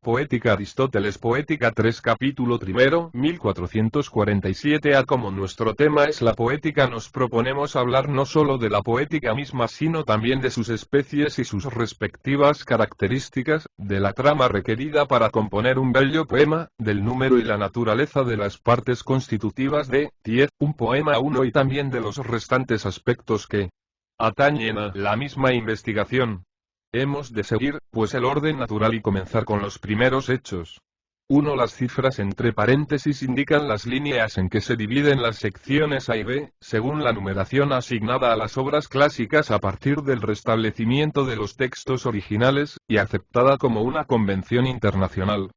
Poética Aristóteles Poética 3 Capítulo primero 1447 A Como nuestro tema es la poética, nos proponemos hablar no solo de la poética misma sino también de sus especies y sus respectivas características, de la trama requerida para componer un bello poema, del número y la naturaleza de las partes constitutivas de un poema uno y también de los restantes aspectos que atañen a la misma investigación. Hemos de seguir, pues, el orden natural y comenzar con los primeros hechos. 1. Las cifras entre paréntesis indican las líneas en que se dividen las secciones A y B, según la numeración asignada a las obras clásicas a partir del restablecimiento de los textos originales, y aceptada como una convención internacional.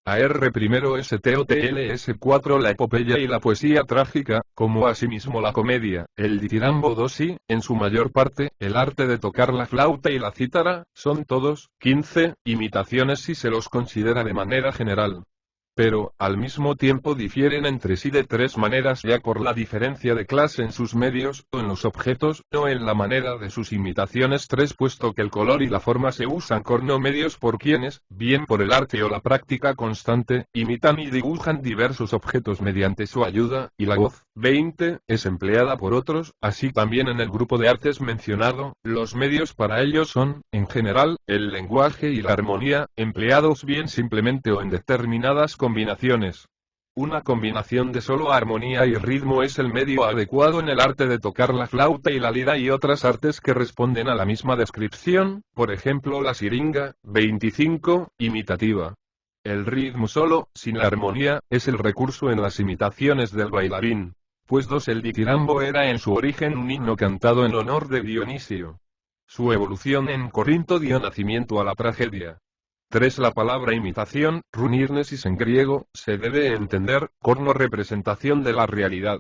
AR primero STOTLS 4 La epopeya y la poesía trágica, como asimismo la comedia, el ditirambo 2 y, en su mayor parte, el arte de tocar la flauta y la cítara, son todos, 15, imitaciones si se los considera de manera general. Pero, al mismo tiempo difieren entre sí de tres maneras ya por la diferencia de clase en sus medios, o en los objetos, o en la manera de sus imitaciones 3 puesto que el color y la forma se usan como medios por quienes, bien por el arte o la práctica constante, imitan y dibujan diversos objetos mediante su ayuda, y la voz, 20, es empleada por otros, así también en el grupo de artes mencionado, los medios para ello son, en general, el lenguaje y la armonía, empleados bien simplemente o en determinadas combinaciones. Una combinación de solo armonía y ritmo es el medio adecuado en el arte de tocar la flauta y la lira y otras artes que responden a la misma descripción, por ejemplo la siringa, 25, imitativa. El ritmo solo, sin la armonía, es el recurso en las imitaciones del bailarín. Pues 2. El ditirambo era en su origen un himno cantado en honor de Dionisio. Su evolución en Corinto dio nacimiento a la tragedia. 3. La palabra imitación, runirnesis en griego, se debe entender, corno representación de la realidad.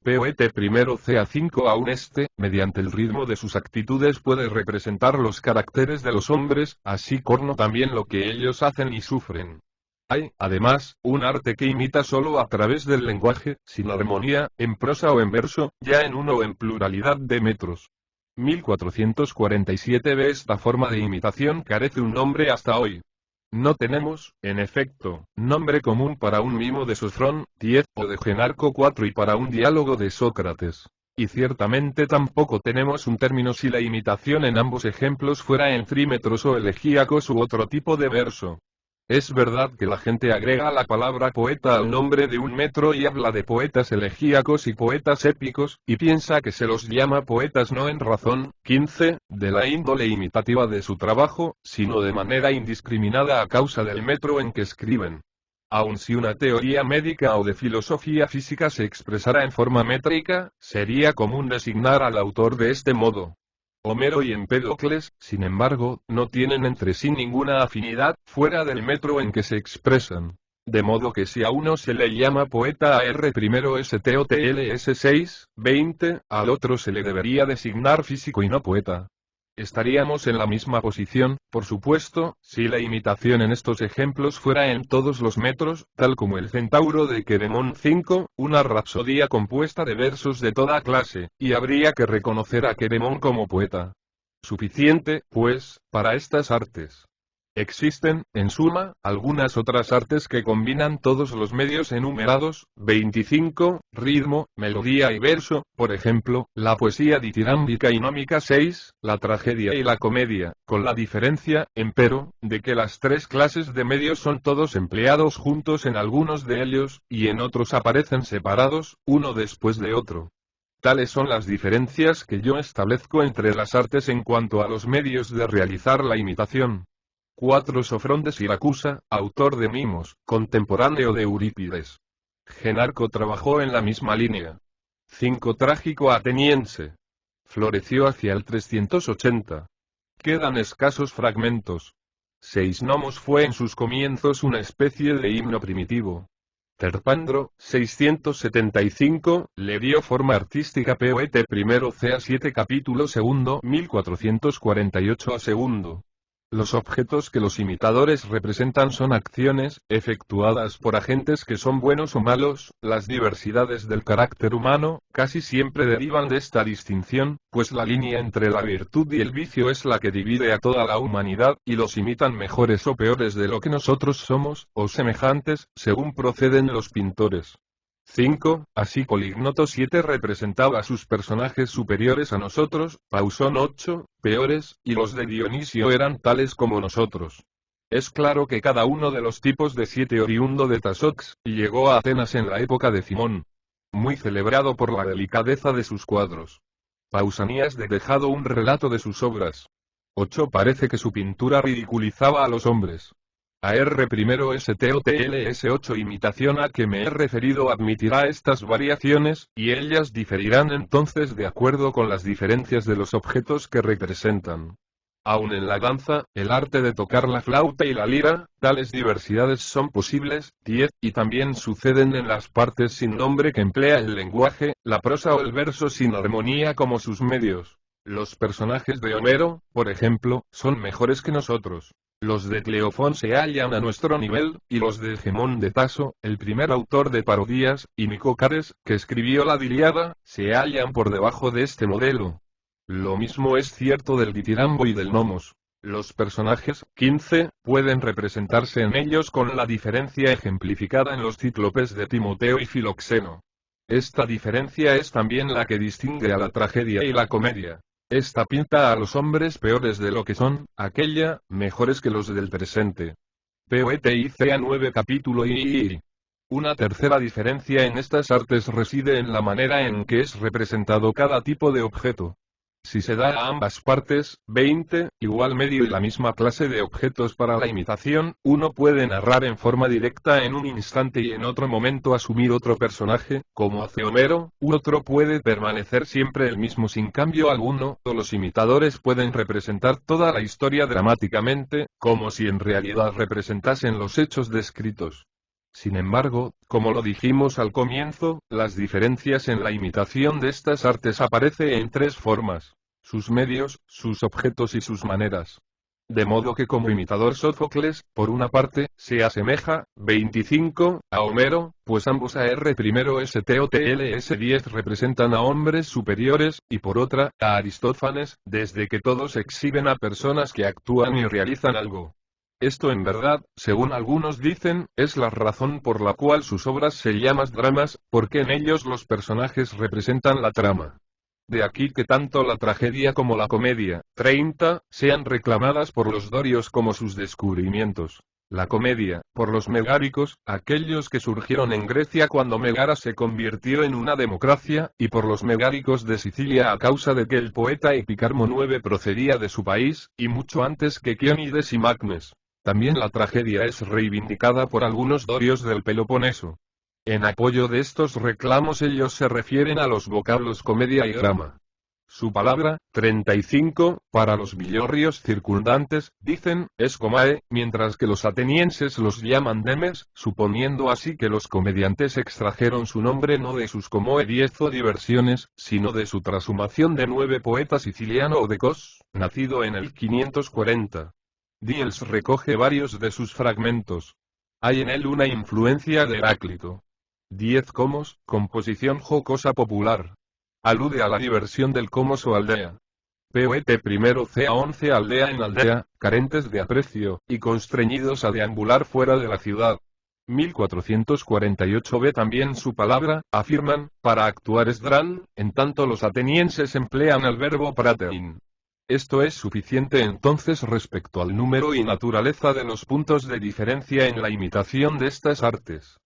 Poete primero CA5 Aún mediante el ritmo de sus actitudes puede representar los caracteres de los hombres, así corno también lo que ellos hacen y sufren. Hay, además, un arte que imita solo a través del lenguaje, sin armonía, en prosa o en verso, ya en uno o en pluralidad de metros. 1447 B. Esta forma de imitación carece un nombre hasta hoy. No tenemos, en efecto, nombre común para un mimo de Sofrón, 10, o de Genarco 4 y para un diálogo de Sócrates. Y ciertamente tampoco tenemos un término si la imitación en ambos ejemplos fuera en trímetros o elegíacos u otro tipo de verso. Es verdad que la gente agrega la palabra poeta al nombre de un metro y habla de poetas elegíacos y poetas épicos, y piensa que se los llama poetas no en razón, 15, de la índole imitativa de su trabajo, sino de manera indiscriminada a causa del metro en que escriben. Aun si una teoría médica o de filosofía física se expresara en forma métrica, sería común designar al autor de este modo. Homero y Empédocles, sin embargo, no tienen entre sí ninguna afinidad, fuera del metro en que se expresan. De modo que si a uno se le llama poeta AR primero STOTLS 6, 20, al otro se le debería designar físico y no poeta. Estaríamos en la misma posición, por supuesto, si la imitación en estos ejemplos fuera en todos los metros, tal como el Centauro de Queremón 5, una rapsodía compuesta de versos de toda clase, y habría que reconocer a Queremón como poeta. Suficiente, pues, para estas artes. Existen, en suma, algunas otras artes que combinan todos los medios enumerados, 25, ritmo, melodía y verso, por ejemplo, la poesía ditirámbica y nómica 6, la tragedia y la comedia, con la diferencia, empero, de que las tres clases de medios son todos empleados juntos en algunos de ellos, y en otros aparecen separados, uno después de otro. Tales son las diferencias que yo establezco entre las artes en cuanto a los medios de realizar la imitación. 4. Sofrón de Siracusa, autor de mimos, contemporáneo de Eurípides. Genarco trabajó en la misma línea. 5. Trágico ateniense. Floreció hacia el 380. Quedan escasos fragmentos. 6. Nomos fue en sus comienzos una especie de himno primitivo. Terpandro, 675, le dio forma artística Poete primero CA7 capítulo segundo 1448 a segundo. Los objetos que los imitadores representan son acciones, efectuadas por agentes que son buenos o malos. Las diversidades del carácter humano, casi siempre derivan de esta distinción, pues la línea entre la virtud y el vicio es la que divide a toda la humanidad, y los imitan mejores o peores de lo que nosotros somos, o semejantes, según proceden los pintores. 5. Así Polígnoto 7 representaba a sus personajes superiores a nosotros, Pausón 8, peores, y los de Dionisio eran tales como nosotros. Es claro que cada uno de los tipos de 7 oriundo de Tasox, llegó a Atenas en la época de Cimón. Muy celebrado por la delicadeza de sus cuadros. Pausanias de dejado un relato de sus obras. 8. Parece que su pintura ridiculizaba a los hombres. AR1STOTLS 8 imitación a que me he referido admitirá estas variaciones, y ellas diferirán entonces de acuerdo con las diferencias de los objetos que representan. Aun en la danza, el arte de tocar la flauta y la lira, tales diversidades son posibles. 10. Y también suceden en las partes sin nombre que emplea el lenguaje, la prosa o el verso sin armonía como sus medios. Los personajes de Homero, por ejemplo, son mejores que nosotros. Los de Cleofón se hallan a nuestro nivel, y los de Hegemón de Taso, el primer autor de parodias, y Nicócares, que escribió la Diliada, se hallan por debajo de este modelo. Lo mismo es cierto del Ditirambo y del Nomos. Los personajes, 15, pueden representarse en ellos con la diferencia ejemplificada en los cíclopes de Timoteo y Filoxeno. Esta diferencia es también la que distingue a la tragedia y la comedia. Esta pinta a los hombres peores de lo que son, aquella, mejores que los del presente. Poeticea 9 capítulo y. Una tercera diferencia en estas artes reside en la manera en que es representado cada tipo de objeto. Si se da a ambas partes, 20, igual medio y la misma clase de objetos para la imitación, uno puede narrar en forma directa en un instante y en otro momento asumir otro personaje, como hace Homero, u otro puede permanecer siempre el mismo sin cambio alguno, o los imitadores pueden representar toda la historia dramáticamente, como si en realidad representasen los hechos descritos. Sin embargo, como lo dijimos al comienzo, las diferencias en la imitación de estas artes aparecen en tres formas: sus medios, sus objetos y sus maneras. De modo que como imitador Sófocles, por una parte, se asemeja, 25, a Homero, pues ambos AR1STOTLS 10 representan a hombres superiores, y por otra, a Aristófanes, desde que todos exhiben a personas que actúan y realizan algo. Esto en verdad, según algunos dicen, es la razón por la cual sus obras se llaman dramas, porque en ellos los personajes representan la trama. De aquí que tanto la tragedia como la comedia, 30, sean reclamadas por los dorios como sus descubrimientos. La comedia, por los megáricos, aquellos que surgieron en Grecia cuando Megara se convirtió en una democracia, y por los megáricos de Sicilia a causa de que el poeta Epicarmo IX procedía de su país, y mucho antes que Quionides y Macnes. También la tragedia es reivindicada por algunos dorios del Peloponeso. En apoyo de estos reclamos ellos se refieren a los vocablos comedia y drama. Su palabra, 35, para los villorrios circundantes, dicen, es comae, mientras que los atenienses los llaman demes, suponiendo así que los comediantes extrajeron su nombre no de sus comoe 10 o diversiones, sino de su trashumación de 9 poeta siciliano o de Cos, nacido en el 540. Diels recoge varios de sus fragmentos. Hay en él una influencia de Heráclito. 10 comos, composición jocosa popular. Alude a la diversión del comos o aldea. Poete primero ca 11 aldea en aldea, carentes de aprecio, y constreñidos a deambular fuera de la ciudad. 1448 ve también su palabra, afirman, para actuar esdran, en tanto los atenienses emplean el verbo pratein. Esto es suficiente entonces respecto al número y naturaleza de los puntos de diferencia en la imitación de estas artes.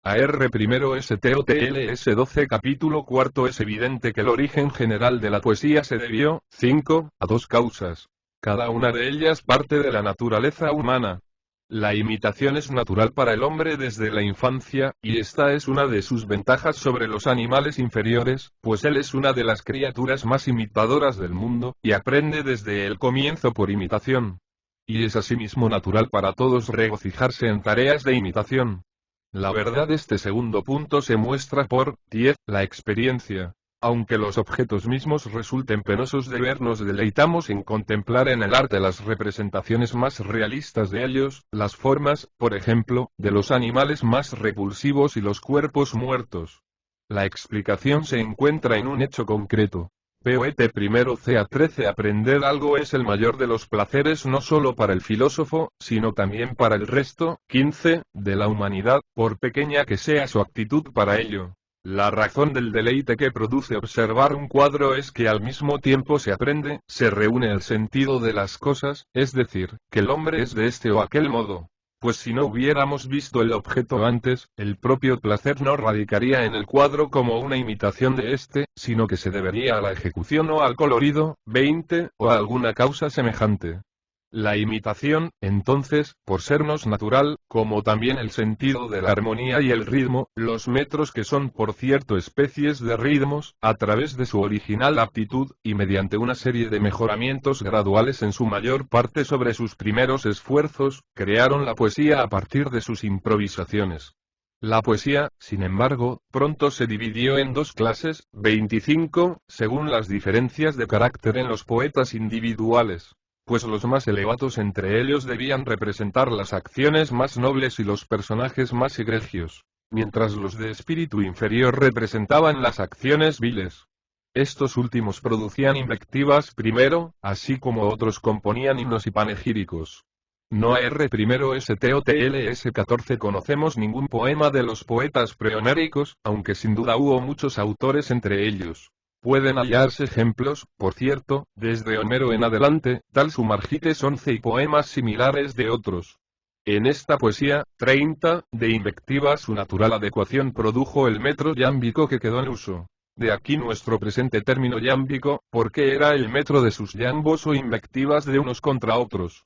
AR1STOTLS 12 capítulo cuarto es evidente que el origen general de la poesía se debió, 5, a dos causas. Cada una de ellas parte de la naturaleza humana. La imitación es natural para el hombre desde la infancia, y esta es una de sus ventajas sobre los animales inferiores, pues él es una de las criaturas más imitadoras del mundo, y aprende desde el comienzo por imitación. Y es asimismo natural para todos regocijarse en tareas de imitación. La verdad este segundo punto se muestra por 10, la experiencia. Aunque los objetos mismos resulten penosos de ver, nos deleitamos en contemplar en el arte las representaciones más realistas de ellos, las formas, por ejemplo, de los animales más repulsivos y los cuerpos muertos. La explicación se encuentra en un hecho concreto. Poet primero ca 13. Aprender algo es el mayor de los placeres no solo para el filósofo, sino también para el resto, 15, de la humanidad, por pequeña que sea su actitud para ello. La razón del deleite que produce observar un cuadro es que al mismo tiempo se aprende, se reúne el sentido de las cosas, es decir, que el hombre es de este o aquel modo. Pues si no hubiéramos visto el objeto antes, el propio placer no radicaría en el cuadro como una imitación de este, sino que se debería a la ejecución o al colorido, 20, o a alguna causa semejante. La imitación, entonces, por sernos natural, como también el sentido de la armonía y el ritmo, los metros que son por cierto especies de ritmos, a través de su original aptitud, y mediante una serie de mejoramientos graduales en su mayor parte sobre sus primeros esfuerzos, crearon la poesía a partir de sus improvisaciones. La poesía, sin embargo, pronto se dividió en dos clases, 25, según las diferencias de carácter en los poetas individuales. Pues los más elevados entre ellos debían representar las acciones más nobles y los personajes más egregios, mientras los de espíritu inferior representaban las acciones viles. Estos últimos producían invectivas primero, así como otros componían himnos y panegíricos. No primero STOTLS 14 conocemos ningún poema de los poetas prehoméricos, aunque sin duda hubo muchos autores entre ellos. Pueden hallarse ejemplos, por cierto, desde Homero en adelante, tal Sumargites 11 y poemas similares de otros. En esta poesía, 30, de invectiva su natural adecuación produjo el metro yámbico que quedó en uso. De aquí nuestro presente término yámbico, porque era el metro de sus yambos o invectivas de unos contra otros.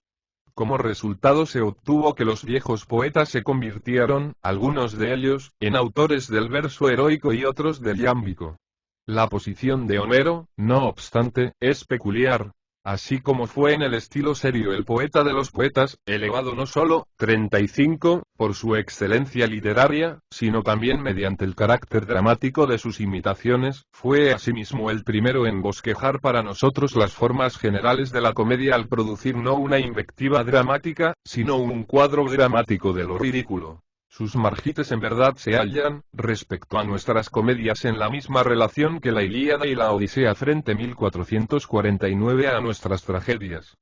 Como resultado se obtuvo que los viejos poetas se convirtieron, algunos de ellos, en autores del verso heroico y otros del yámbico. La posición de Homero, no obstante, es peculiar. Así como fue en el estilo serio el poeta de los poetas, elevado no solo, 35, por su excelencia literaria, sino también mediante el carácter dramático de sus imitaciones, fue asimismo el primero en bosquejar para nosotros las formas generales de la comedia al producir no una invectiva dramática, sino un cuadro dramático de lo ridículo. Sus margites en verdad se hallan, respecto a nuestras comedias, en la misma relación que la Ilíada y la Odisea frente 1449 a nuestras tragedias.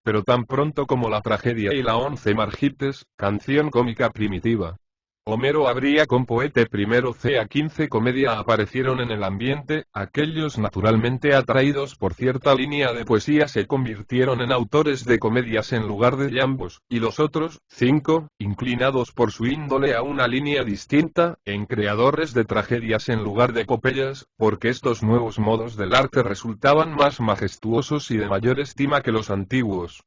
Pero tan pronto como la tragedia y la 11 margites, canción cómica primitiva. Homero habría con Poete primero ca 15 comedia aparecieron en el ambiente, aquellos naturalmente atraídos por cierta línea de poesía se convirtieron en autores de comedias en lugar de yambos, y los otros, 5, inclinados por su índole a una línea distinta, en creadores de tragedias en lugar de epopeyas, porque estos nuevos modos del arte resultaban más majestuosos y de mayor estima que los antiguos.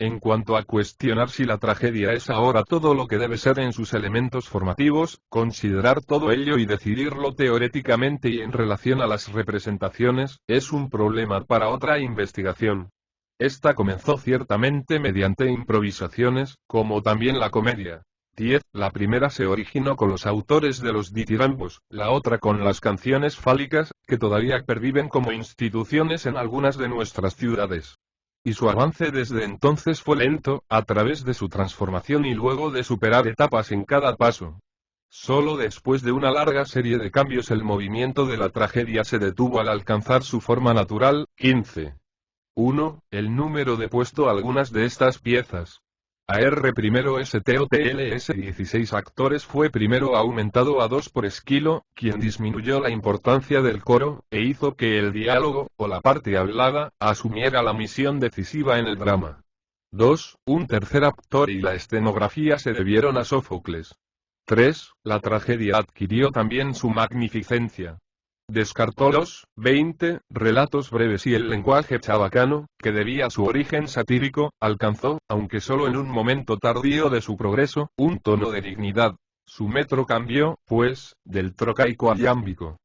En cuanto a cuestionar si la tragedia es ahora todo lo que debe ser en sus elementos formativos, considerar todo ello y decidirlo teoréticamente y en relación a las representaciones, es un problema para otra investigación. Esta comenzó ciertamente mediante improvisaciones, como también la comedia. 10. La primera se originó con los autores de los ditirambos, la otra con las canciones fálicas, que todavía perviven como instituciones en algunas de nuestras ciudades. Y su avance desde entonces fue lento, a través de su transformación y luego de superar etapas en cada paso. Solo después de una larga serie de cambios el movimiento de la tragedia se detuvo al alcanzar su forma natural. 15. 1. El número depuesto a algunas de estas piezas. Primero STOTLS 16 actores fue primero aumentado a 2 por Esquilo, quien disminuyó la importancia del coro, e hizo que el diálogo, o la parte hablada, asumiera la misión decisiva en el drama. 2. Un tercer actor y la escenografía se debieron a Sófocles. 3. La tragedia adquirió también su magnificencia. Descartó los 20 relatos breves y el lenguaje chabacano, que debía su origen satírico, alcanzó, aunque solo en un momento tardío de su progreso, un tono de dignidad. Su metro cambió, pues, del trocaico al yámbico.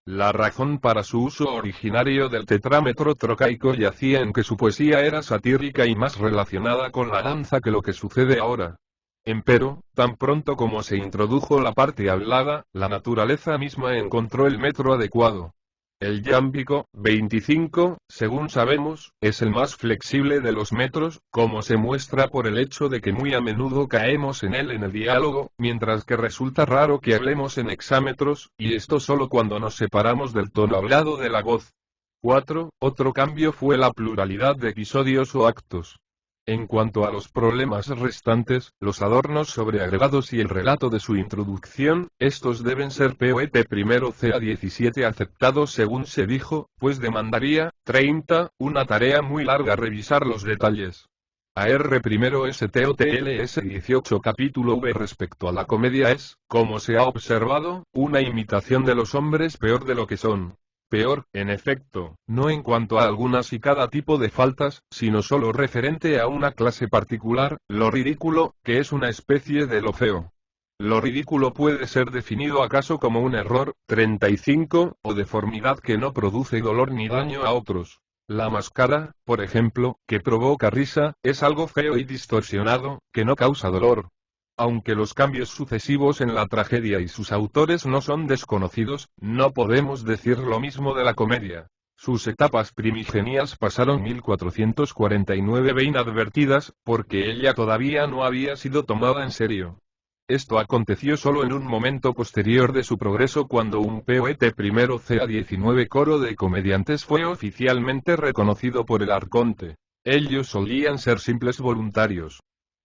La razón para su uso originario del tetrámetro trocaico yacía en que su poesía era satírica y más relacionada con la danza que lo que sucede ahora. Empero, tan pronto como se introdujo la parte hablada, la naturaleza misma encontró el metro adecuado. El yámbico, 25, según sabemos, es el más flexible de los metros, como se muestra por el hecho de que muy a menudo caemos en él en el diálogo, mientras que resulta raro que hablemos en hexámetros, y esto solo cuando nos separamos del tono hablado de la voz. 4. Otro cambio fue la pluralidad de episodios o actos. En cuanto a los problemas restantes, los adornos sobreagregados y el relato de su introducción, estos deben ser POET primero CA17 aceptados según se dijo, pues demandaría, 30, una tarea muy larga revisar los detalles. AR primero STOTLS 18 capítulo V respecto a la comedia es, como se ha observado, una imitación de los hombres peor de lo que son. Peor, en efecto, no en cuanto a algunas y cada tipo de faltas, sino solo referente a una clase particular, lo ridículo, que es una especie de lo feo. Lo ridículo puede ser definido acaso como un error, 35, o deformidad que no produce dolor ni daño a otros. La máscara, por ejemplo, que provoca risa, es algo feo y distorsionado, que no causa dolor. Aunque los cambios sucesivos en la tragedia y sus autores no son desconocidos, no podemos decir lo mismo de la comedia. Sus etapas primigenias pasaron 1449 inadvertidas, porque ella todavía no había sido tomada en serio. Esto aconteció solo en un momento posterior de su progreso cuando un POET primero CA19 coro de comediantes fue oficialmente reconocido por el arconte. Ellos solían ser simples voluntarios.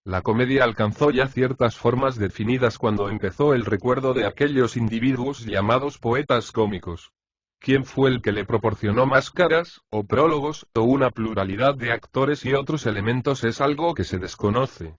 La comedia alcanzó ya ciertas formas definidas cuando empezó el recuerdo de aquellos individuos llamados poetas cómicos. ¿Quién fue el que le proporcionó máscaras, o prólogos, o una pluralidad de actores y otros elementos es algo que se desconoce?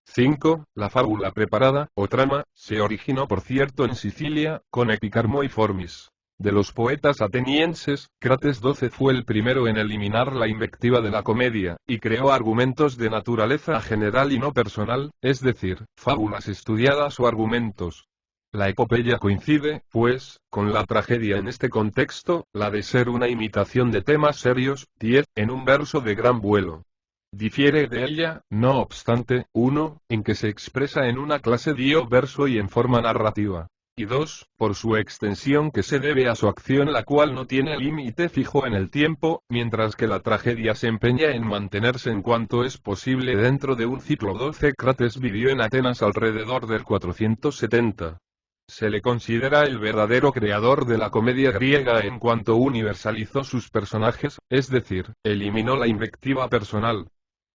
5. La fábula preparada, o trama, se originó por cierto en Sicilia, con Epicarmo y Formis. De los poetas atenienses, Crates XII fue el primero en eliminar la invectiva de la comedia, y creó argumentos de naturaleza general y no personal, es decir, fábulas estudiadas o argumentos. La epopeya coincide, pues, con la tragedia en este contexto, la de ser una imitación de temas serios, 10, en un verso de gran vuelo. Difiere de ella, no obstante, 1, en que se expresa en una clase dio verso y en forma narrativa. Y 2, por su extensión que se debe a su acción la cual no tiene límite fijo en el tiempo, mientras que la tragedia se empeña en mantenerse en cuanto es posible dentro de un ciclo. 12 Crates vivió en Atenas alrededor del 470. Se le considera el verdadero creador de la comedia griega en cuanto universalizó sus personajes, es decir, eliminó la invectiva personal.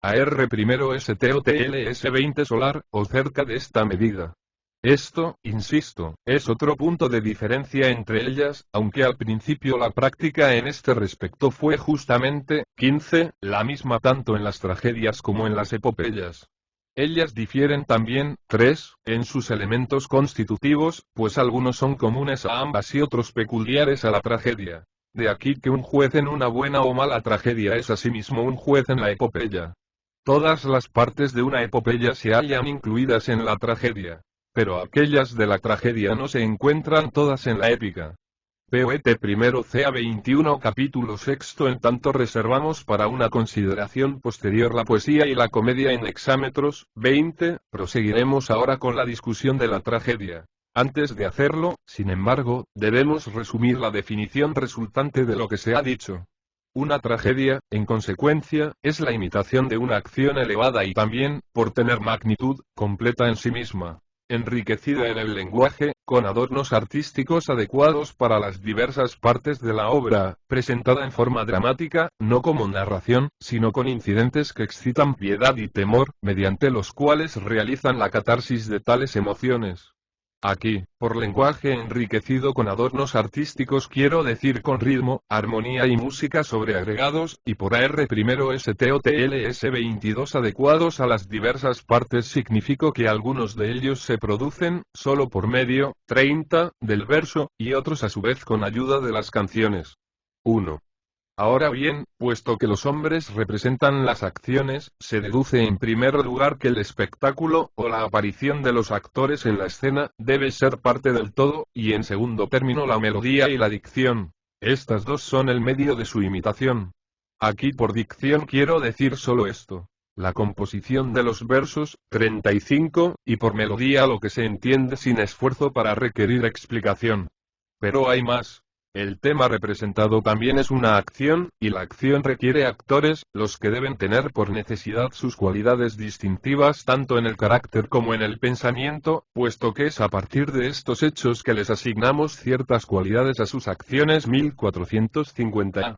AR primero STOTLS 20 solar, o cerca de esta medida. Esto, insisto, es otro punto de diferencia entre ellas, aunque al principio la práctica en este respecto fue justamente, 15, la misma tanto en las tragedias como en las epopeyas. Ellas difieren también, 3, en sus elementos constitutivos, pues algunos son comunes a ambas y otros peculiares a la tragedia. De aquí que un juez en una buena o mala tragedia es asimismo un juez en la epopeya. Todas las partes de una epopeya se hallan incluidas en la tragedia. Pero aquellas de la tragedia no se encuentran todas en la épica. POET primero CA21 capítulo sexto. En tanto reservamos para una consideración posterior la poesía y la comedia en hexámetros. 20. Proseguiremos ahora con la discusión de la tragedia. Antes de hacerlo, sin embargo, debemos resumir la definición resultante de lo que se ha dicho. Una tragedia, en consecuencia, es la imitación de una acción elevada y también, por tener magnitud, completa en sí misma, enriquecida en el lenguaje, con adornos artísticos adecuados para las diversas partes de la obra, presentada en forma dramática, no como narración, sino con incidentes que excitan piedad y temor, mediante los cuales realizan la catarsis de tales emociones. Aquí, por lenguaje enriquecido con adornos artísticos quiero decir con ritmo, armonía y música sobreagregados, y por AR primero STOTLS 22 adecuados a las diversas partes significó que algunos de ellos se producen, solo por medio, 30, del verso, y otros a su vez con ayuda de las canciones. 1. Ahora bien, puesto que los hombres representan las acciones, se deduce en primer lugar que el espectáculo, o la aparición de los actores en la escena, debe ser parte del todo, y en segundo término la melodía y la dicción. Estas dos son el medio de su imitación. Aquí por dicción quiero decir solo esto. La composición de los versos, 35, y por melodía lo que se entiende sin esfuerzo para requerir explicación. Pero hay más. El tema representado también es una acción, y la acción requiere actores, los que deben tener por necesidad sus cualidades distintivas tanto en el carácter como en el pensamiento, puesto que es a partir de estos hechos que les asignamos ciertas cualidades a sus acciones. 1450.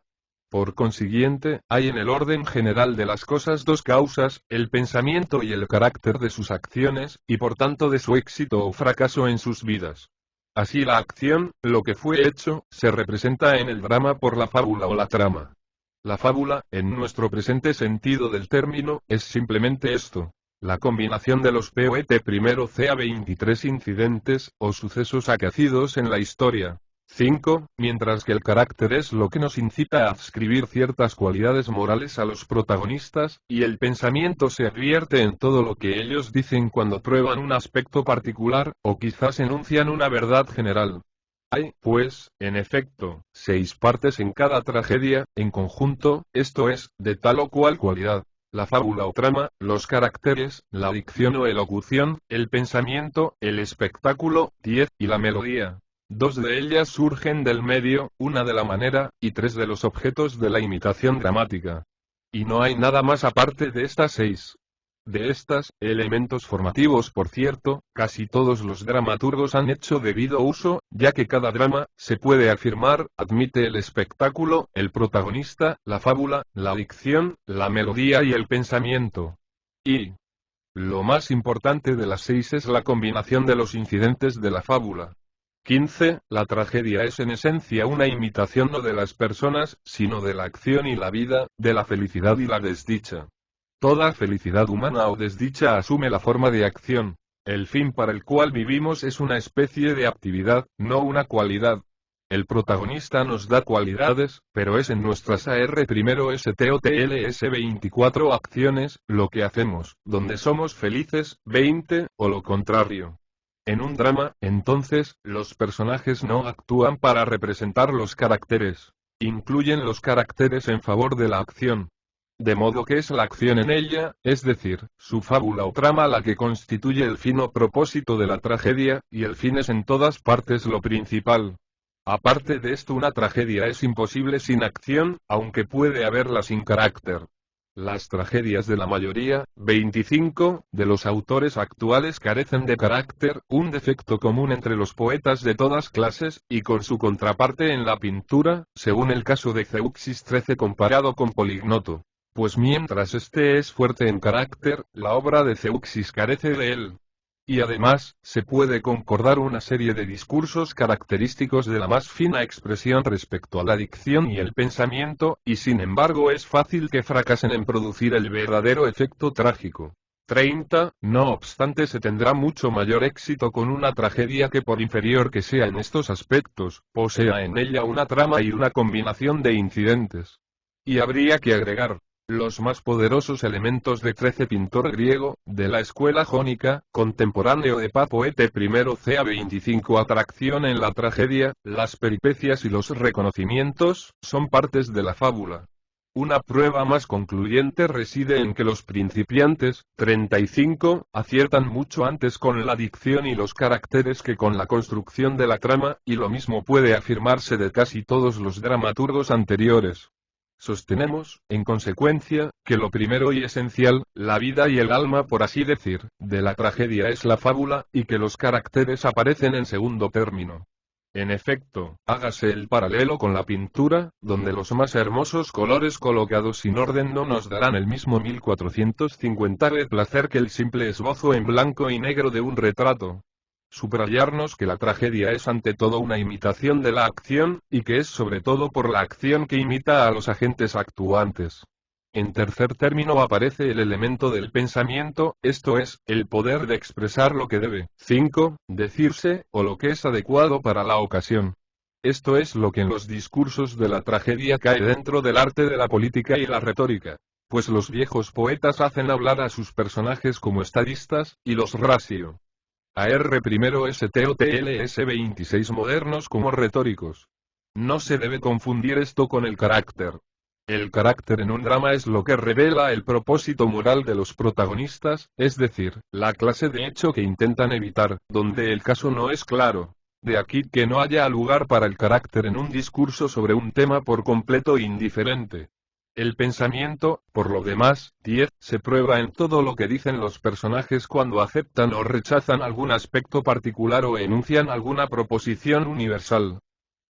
Por consiguiente, hay en el orden general de las cosas dos causas, el pensamiento y el carácter de sus acciones, y por tanto de su éxito o fracaso en sus vidas. Así la acción, lo que fue hecho, se representa en el drama por la fábula o la trama. La fábula, en nuestro presente sentido del término, es simplemente esto: la combinación de los POET primero ca 23 incidentes, o sucesos acaecidos en la historia. 5. Mientras que el carácter es lo que nos incita a adscribir ciertas cualidades morales a los protagonistas, y el pensamiento se advierte en todo lo que ellos dicen cuando prueban un aspecto particular, o quizás enuncian una verdad general. Hay, pues, en efecto, 6 partes en cada tragedia, en conjunto, esto es, de tal o cual cualidad: la fábula o trama, los caracteres, la dicción o elocución, el pensamiento, el espectáculo, 10, y la melodía. 2 de ellas surgen del medio, una de la manera, y 3 de los objetos de la imitación dramática. Y no hay nada más aparte de estas 6. De estas, elementos formativos, por cierto, casi todos los dramaturgos han hecho debido uso, ya que cada drama, se puede afirmar, admite el espectáculo, el protagonista, la fábula, la dicción, la melodía y el pensamiento. Y lo más importante de las 6 es la combinación de los incidentes de la fábula. 15. La tragedia es en esencia una imitación no de las personas, sino de la acción y la vida, de la felicidad y la desdicha. Toda felicidad humana o desdicha asume la forma de acción. El fin para el cual vivimos es una especie de actividad, no una cualidad. El protagonista nos da cualidades, pero es en nuestras primero STOTLS 24 acciones, lo que hacemos, donde somos felices, 20, o lo contrario. En un drama, entonces, los personajes no actúan para representar los caracteres. Incluyen los caracteres en favor de la acción. De modo que es la acción en ella, es decir, su fábula o trama la que constituye el fin o propósito de la tragedia, y el fin es en todas partes lo principal. Aparte de esto, una tragedia es imposible sin acción, aunque puede haberla sin carácter. Las tragedias de la mayoría, 25, de los autores actuales carecen de carácter, un defecto común entre los poetas de todas clases, y con su contraparte en la pintura, según el caso de Zeuxis 13 comparado con Polignoto. Pues mientras este es fuerte en carácter, la obra de Zeuxis carece de él. Y además, se puede concordar una serie de discursos característicos de la más fina expresión respecto a la dicción y el pensamiento, y sin embargo es fácil que fracasen en producir el verdadero efecto trágico. 30. No obstante, se tendrá mucho mayor éxito con una tragedia que, por inferior que sea en estos aspectos, posea en ella una trama y una combinación de incidentes. Y habría que agregar los más poderosos elementos de 13 pintor griego, de la escuela jónica, contemporáneo de Poete I ca 25. Atracción en la tragedia, las peripecias y los reconocimientos, son partes de la fábula. Una prueba más concluyente reside en que los principiantes, 35, aciertan mucho antes con la dicción y los caracteres que con la construcción de la trama, y lo mismo puede afirmarse de casi todos los dramaturgos anteriores. Sostenemos, en consecuencia, que lo primero y esencial, la vida y el alma por así decir, de la tragedia es la fábula, y que los caracteres aparecen en segundo término. En efecto, hágase el paralelo con la pintura, donde los más hermosos colores colocados sin orden no nos darán el mismo 1450 de placer que el simple esbozo en blanco y negro de un retrato. Subrayarnos que la tragedia es ante todo una imitación de la acción, y que es sobre todo por la acción que imita a los agentes actuantes. En tercer término aparece el elemento del pensamiento, esto es, el poder de expresar lo que debe, 5, decirse, o lo que es adecuado para la ocasión. Esto es lo que en los discursos de la tragedia cae dentro del arte de la política y la retórica. Pues los viejos poetas hacen hablar a sus personajes como estadistas, y los ratio. Primero STOTLS 26 modernos como retóricos. No se debe confundir esto con el carácter. El carácter en un drama es lo que revela el propósito moral de los protagonistas, es decir, la clase de hecho que intentan evitar, donde el caso no es claro. De aquí que no haya lugar para el carácter en un discurso sobre un tema por completo indiferente. El pensamiento, por lo demás, 10, se prueba en todo lo que dicen los personajes cuando aceptan o rechazan algún aspecto particular o enuncian alguna proposición universal.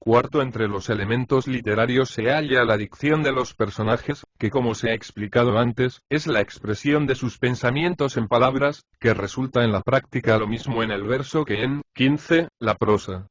Cuarto, entre los elementos literarios se halla la dicción de los personajes, que como se ha explicado antes, es la expresión de sus pensamientos en palabras, que resulta en la práctica lo mismo en el verso que en 15, la prosa.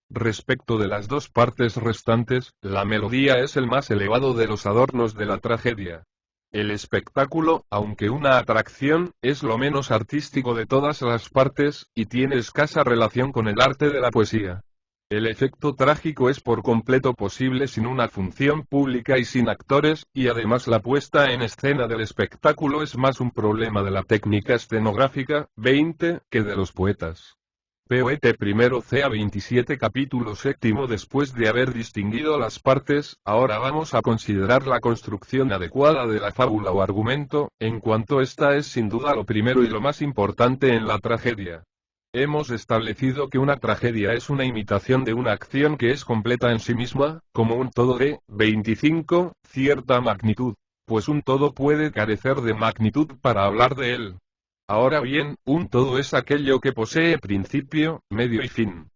Respecto de las dos partes restantes, la melodía es el más elevado de los adornos de la tragedia. El espectáculo, aunque una atracción, es lo menos artístico de todas las partes, y tiene escasa relación con el arte de la poesía. El efecto trágico es por completo posible sin una función pública y sin actores, y además la puesta en escena del espectáculo es más un problema de la técnica escenográfica, 20, que de los poetas. Poete primero ca 27 capítulo séptimo. Después de haber distinguido las partes, ahora vamos a considerar la construcción adecuada de la fábula o argumento, en cuanto esta es sin duda lo primero y lo más importante en la tragedia. Hemos establecido que una tragedia es una imitación de una acción que es completa en sí misma, como un todo de 25, cierta magnitud, pues un todo puede carecer de magnitud para hablar de él. Ahora bien, un todo es aquello que posee principio, medio y fin.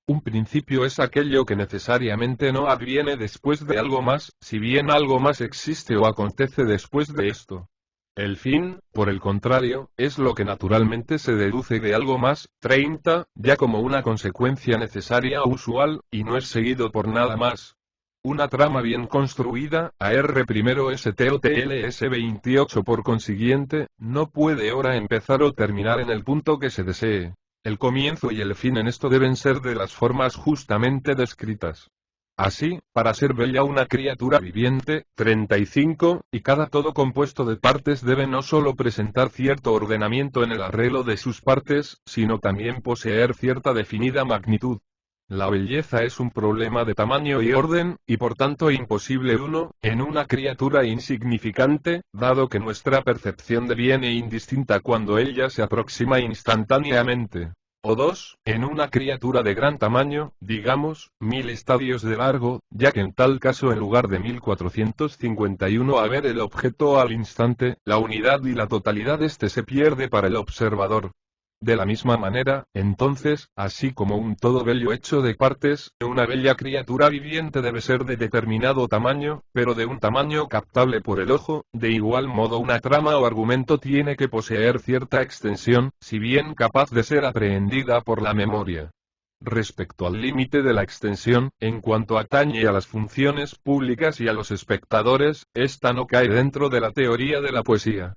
Un principio es aquello que necesariamente no adviene después de algo más, si bien algo más existe o acontece después de esto. El fin, por el contrario, es lo que naturalmente se deduce de algo más, 30, ya como una consecuencia necesaria o usual, y no es seguido por nada más. Una trama bien construida, AR1STOTLS 28 por consiguiente, no puede ahora empezar o terminar en el punto que se desee. El comienzo y el fin en esto deben ser de las formas justamente descritas. Así, para ser bella una criatura viviente, 35, y cada todo compuesto de partes debe no solo presentar cierto ordenamiento en el arreglo de sus partes, sino también poseer cierta definida magnitud. La belleza es un problema de tamaño y orden, y por tanto imposible en una criatura insignificante, dado que nuestra percepción deviene indistinta cuando ella se aproxima instantáneamente. O 2, en una criatura de gran tamaño, digamos, 1000 estadios de largo, ya que en tal caso en lugar de 1451 a ver el objeto al instante, la unidad y la totalidad se pierde para el observador. De la misma manera, entonces, así como un todo bello hecho de partes, una bella criatura viviente debe ser de determinado tamaño, pero de un tamaño captable por el ojo, de igual modo una trama o argumento tiene que poseer cierta extensión, si bien capaz de ser aprehendida por la memoria. Respecto al límite de la extensión, en cuanto atañe a las funciones públicas y a los espectadores, esta no cae dentro de la teoría de la poesía.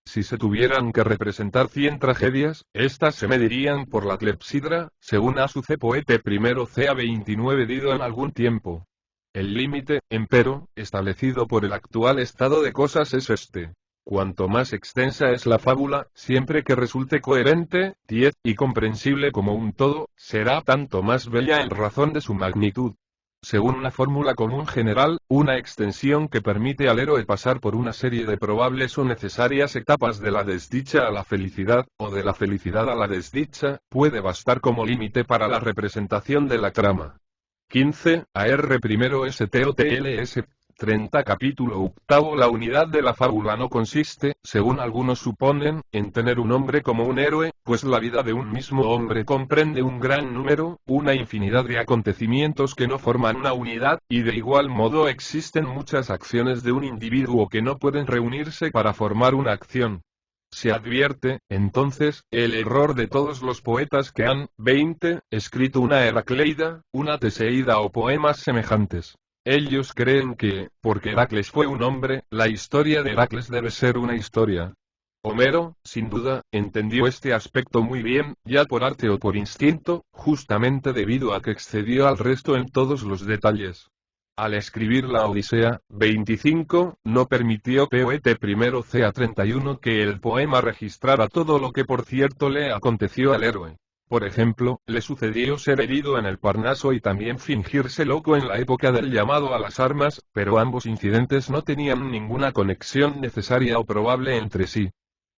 Si se tuvieran que representar 100 tragedias, estas se medirían por la clepsidra, según Asuce Poete primero ca 29 dido en algún tiempo. El límite, empero, establecido por el actual estado de cosas es este. Cuanto más extensa es la fábula, siempre que resulte coherente, 10, y comprensible como un todo, será tanto más bella en razón de su magnitud. Según una fórmula común general, una extensión que permite al héroe pasar por una serie de probables o necesarias etapas de la desdicha a la felicidad, o de la felicidad a la desdicha, puede bastar como límite para la representación de la trama. 15, AR1STOTLS 30 capítulo octavo. La unidad de la fábula no consiste, según algunos suponen, en tener un hombre como un héroe, pues la vida de un mismo hombre comprende un gran número, una infinidad de acontecimientos que no forman una unidad, y de igual modo existen muchas acciones de un individuo que no pueden reunirse para formar una acción. Se advierte, entonces, el error de todos los poetas que han, 20, escrito una Heracleida, una Teseida o poemas semejantes. Ellos creen que, porque Heracles fue un hombre, la historia de Heracles debe ser una historia. Homero, sin duda, entendió este aspecto muy bien, ya por arte o por instinto, justamente debido a que excedió al resto en todos los detalles. Al escribir la Odisea, 25, no permitió Poete primero ca 31 que el poema registrara todo lo que por cierto le aconteció al héroe. Por ejemplo, le sucedió ser herido en el Parnaso y también fingirse loco en la época del llamado a las armas, pero ambos incidentes no tenían ninguna conexión necesaria o probable entre sí.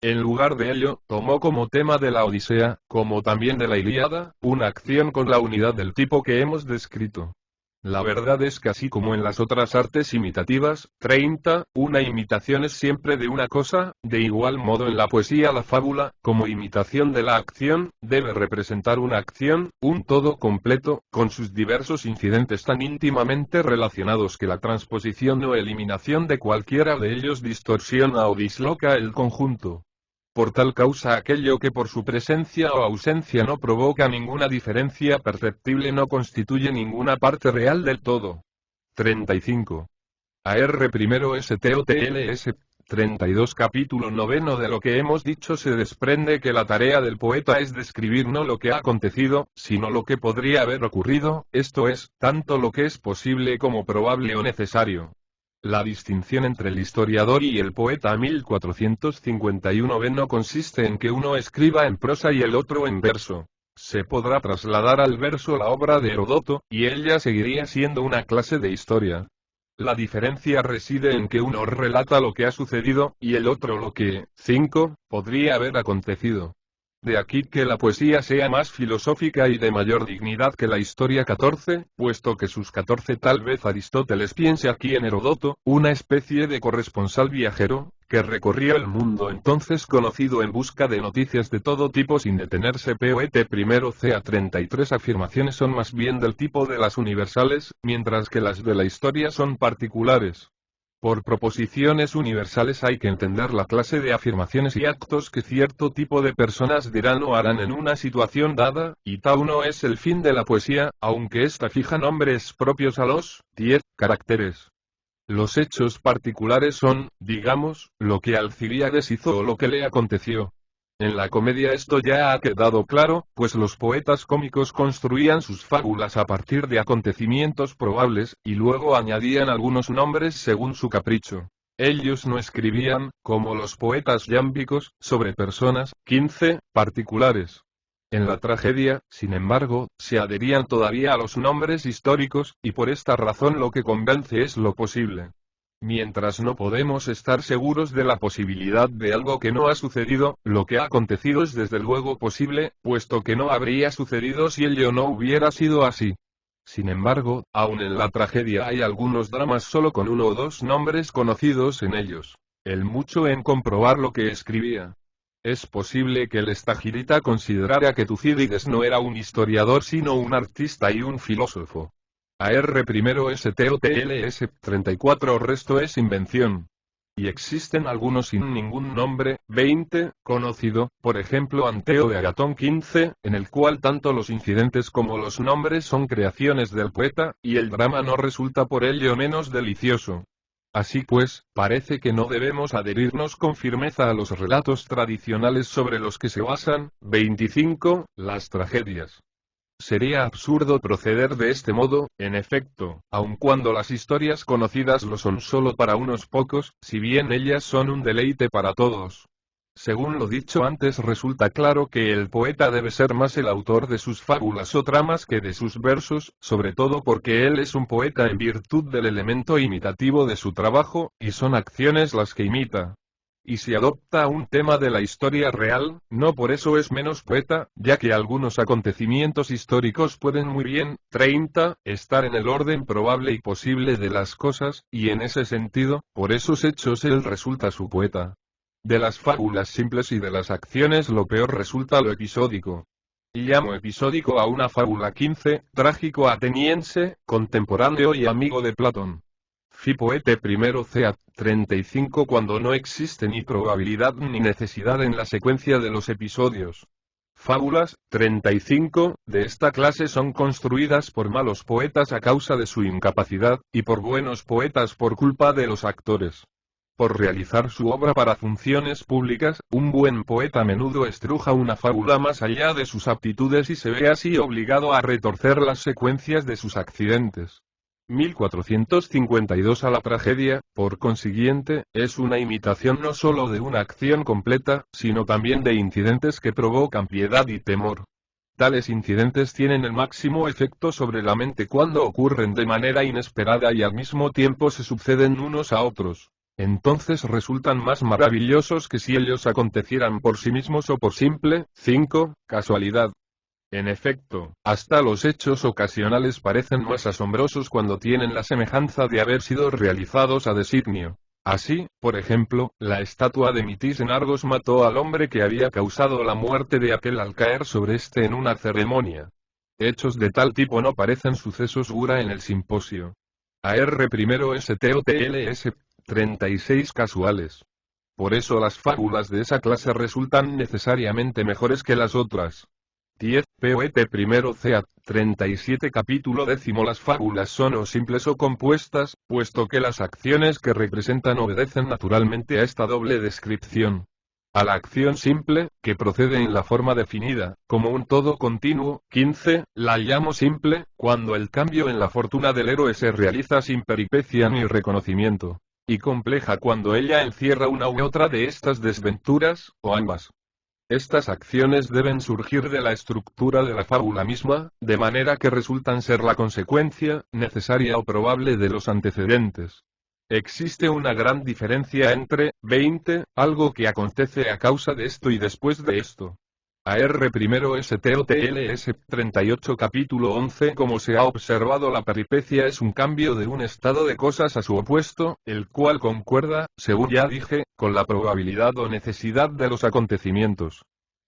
En lugar de ello, tomó como tema de la Odisea, como también de la Ilíada, una acción con la unidad del tipo que hemos descrito. La verdad es que así como en las otras artes imitativas, 30, una imitación es siempre de una cosa, de igual modo en la poesía la fábula, como imitación de la acción, debe representar una acción, un todo completo, con sus diversos incidentes tan íntimamente relacionados que la transposición o eliminación de cualquiera de ellos distorsiona o disloca el conjunto. Por tal causa aquello que por su presencia o ausencia no provoca ninguna diferencia perceptible no constituye ninguna parte real del todo. 35. AR primero STOTLS 32 capítulo noveno. De lo que hemos dicho se desprende que la tarea del poeta es describir no lo que ha acontecido, sino lo que podría haber ocurrido, esto es, tanto lo que es posible como probable o necesario. La distinción entre el historiador y el poeta 1451b no consiste en que uno escriba en prosa y el otro en verso. Se podrá trasladar al verso la obra de Heródoto, y ella seguiría siendo una clase de historia. La diferencia reside en que uno relata lo que ha sucedido, y el otro lo que, 5, podría haber acontecido. De aquí que la poesía sea más filosófica y de mayor dignidad que la historia 14, puesto que sus 14 tal vez Aristóteles piense aquí en Heródoto, una especie de corresponsal viajero, que recorría el mundo entonces conocido en busca de noticias de todo tipo sin detenerse. Poet primero ca 33 afirmaciones son más bien del tipo de las universales, mientras que las de la historia son particulares. Por proposiciones universales hay que entender la clase de afirmaciones y actos que cierto tipo de personas dirán o harán en una situación dada, y tal no es el fin de la poesía, aunque ésta fija nombres propios a los 10 caracteres. Los hechos particulares son, digamos, lo que Alcibíades hizo o lo que le aconteció. En la comedia esto ya ha quedado claro, pues los poetas cómicos construían sus fábulas a partir de acontecimientos probables, y luego añadían algunos nombres según su capricho. Ellos no escribían, como los poetas yámbicos, sobre personas, 15, particulares. En la tragedia, sin embargo, se adherían todavía a los nombres históricos, y por esta razón lo que convence es lo posible. Mientras no podemos estar seguros de la posibilidad de algo que no ha sucedido, lo que ha acontecido es desde luego posible, puesto que no habría sucedido si ello no hubiera sido así. Sin embargo, aun en la tragedia hay algunos dramas solo con uno o dos nombres conocidos en ellos. El mucho en comprobar lo que escribía. Es posible que el estagirita considerara que Tucídides no era un historiador sino un artista y un filósofo. AR primero STOTLS 34 resto es invención. Y existen algunos sin ningún nombre, 20, conocido, por ejemplo Anteo de Agatón 15, en el cual tanto los incidentes como los nombres son creaciones del poeta, y el drama no resulta por ello menos delicioso. Así pues, parece que no debemos adherirnos con firmeza a los relatos tradicionales sobre los que se basan, 25, las tragedias. Sería absurdo proceder de este modo, en efecto, aun cuando las historias conocidas lo son solo para unos pocos, si bien ellas son un deleite para todos. Según lo dicho antes, resulta claro que el poeta debe ser más el autor de sus fábulas o tramas que de sus versos, sobre todo porque él es un poeta en virtud del elemento imitativo de su trabajo, y son acciones las que imita. Y si adopta un tema de la historia real, no por eso es menos poeta, ya que algunos acontecimientos históricos pueden muy bien, 30, estar en el orden probable y posible de las cosas, y en ese sentido, por esos hechos él resulta su poeta. De las fábulas simples y de las acciones lo peor resulta lo episódico. Llamo episódico a una fábula 15, trágico ateniense, contemporáneo y amigo de Platón. Poete primero ca. 35 cuando no existe ni probabilidad ni necesidad en la secuencia de los episodios. Fábulas, 35, de esta clase son construidas por malos poetas a causa de su incapacidad, y por buenos poetas por culpa de los actores. Por realizar su obra para funciones públicas, un buen poeta a menudo estruja una fábula más allá de sus aptitudes y se ve así obligado a retorcer las secuencias de sus accidentes. 1452 a la tragedia, por consiguiente, es una imitación no sólo de una acción completa, sino también de incidentes que provocan piedad y temor. Tales incidentes tienen el máximo efecto sobre la mente cuando ocurren de manera inesperada y al mismo tiempo se suceden unos a otros. Entonces resultan más maravillosos que si ellos acontecieran por sí mismos o por simple, 5, casualidad. En efecto, hasta los hechos ocasionales parecen más asombrosos cuando tienen la semejanza de haber sido realizados a designio. Así, por ejemplo, la estatua de Mitis en Argos mató al hombre que había causado la muerte de aquel al caer sobre este en una ceremonia. Hechos de tal tipo no parecen sucesos gura en el simposio. AR primero STOTLS 36 casuales. Por eso las fábulas de esa clase resultan necesariamente mejores que las otras. 10. POET primero CA 37 capítulo décimo. Las fábulas son o simples o compuestas, puesto que las acciones que representan obedecen naturalmente a esta doble descripción. A la acción simple, que procede en la forma definida, como un todo continuo. 15. La llamo simple, cuando el cambio en la fortuna del héroe se realiza sin peripecia ni reconocimiento. Y compleja cuando ella encierra una u otra de estas desventuras, o ambas. Estas acciones deben surgir de la estructura de la fábula misma, de manera que resultan ser la consecuencia, necesaria o probable de los antecedentes. Existe una gran diferencia entre 20, algo que acontece a causa de esto y después de esto. AR primero STOTLS 38 capítulo 11. Como se ha observado, la peripecia es un cambio de un estado de cosas a su opuesto, el cual concuerda, según ya dije, con la probabilidad o necesidad de los acontecimientos.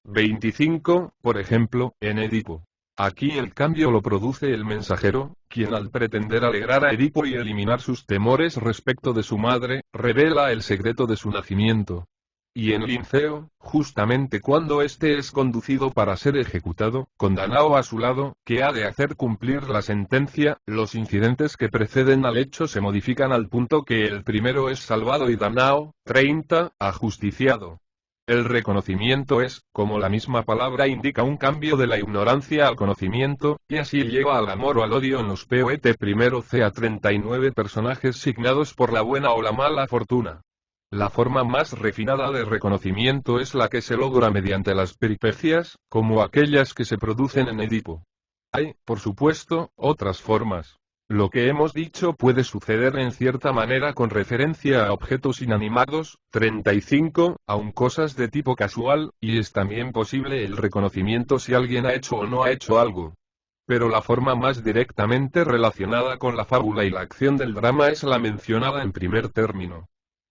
25, por ejemplo, en Edipo. Aquí el cambio lo produce el mensajero, quien al pretender alegrar a Edipo y eliminar sus temores respecto de su madre, revela el secreto de su nacimiento. Y en Linceo, justamente cuando éste es conducido para ser ejecutado, con Danao a su lado, que ha de hacer cumplir la sentencia, los incidentes que preceden al hecho se modifican al punto que el primero es salvado y Danao, 30, ajusticiado. El reconocimiento es, como la misma palabra indica, un cambio de la ignorancia al conocimiento, y así lleva al amor o al odio en los POET primero CA 39 personajes signados por la buena o la mala fortuna. La forma más refinada de reconocimiento es la que se logra mediante las peripecias, como aquellas que se producen en Edipo. Hay, por supuesto, otras formas. Lo que hemos dicho puede suceder en cierta manera con referencia a objetos inanimados, 35, aun cosas de tipo casual, y es también posible el reconocimiento si alguien ha hecho o no ha hecho algo. Pero la forma más directamente relacionada con la fábula y la acción del drama es la mencionada en primer término.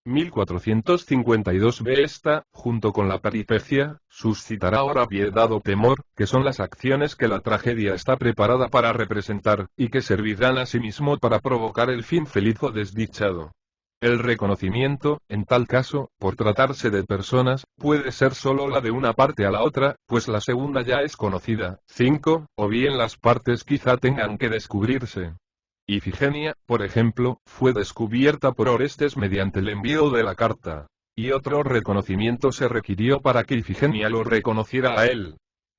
1452b. Esta, junto con la peripecia, suscitará ahora piedad o temor, que son las acciones que la tragedia está preparada para representar, y que servirán asimismo para provocar el fin feliz o desdichado. El reconocimiento, en tal caso, por tratarse de personas, puede ser solo la de una parte a la otra, pues la segunda ya es conocida. 5, o bien las partes quizá tengan que descubrirse. Ifigenia, por ejemplo, fue descubierta por Orestes mediante el envío de la carta. Y otro reconocimiento se requirió para que Ifigenia lo reconociera a él.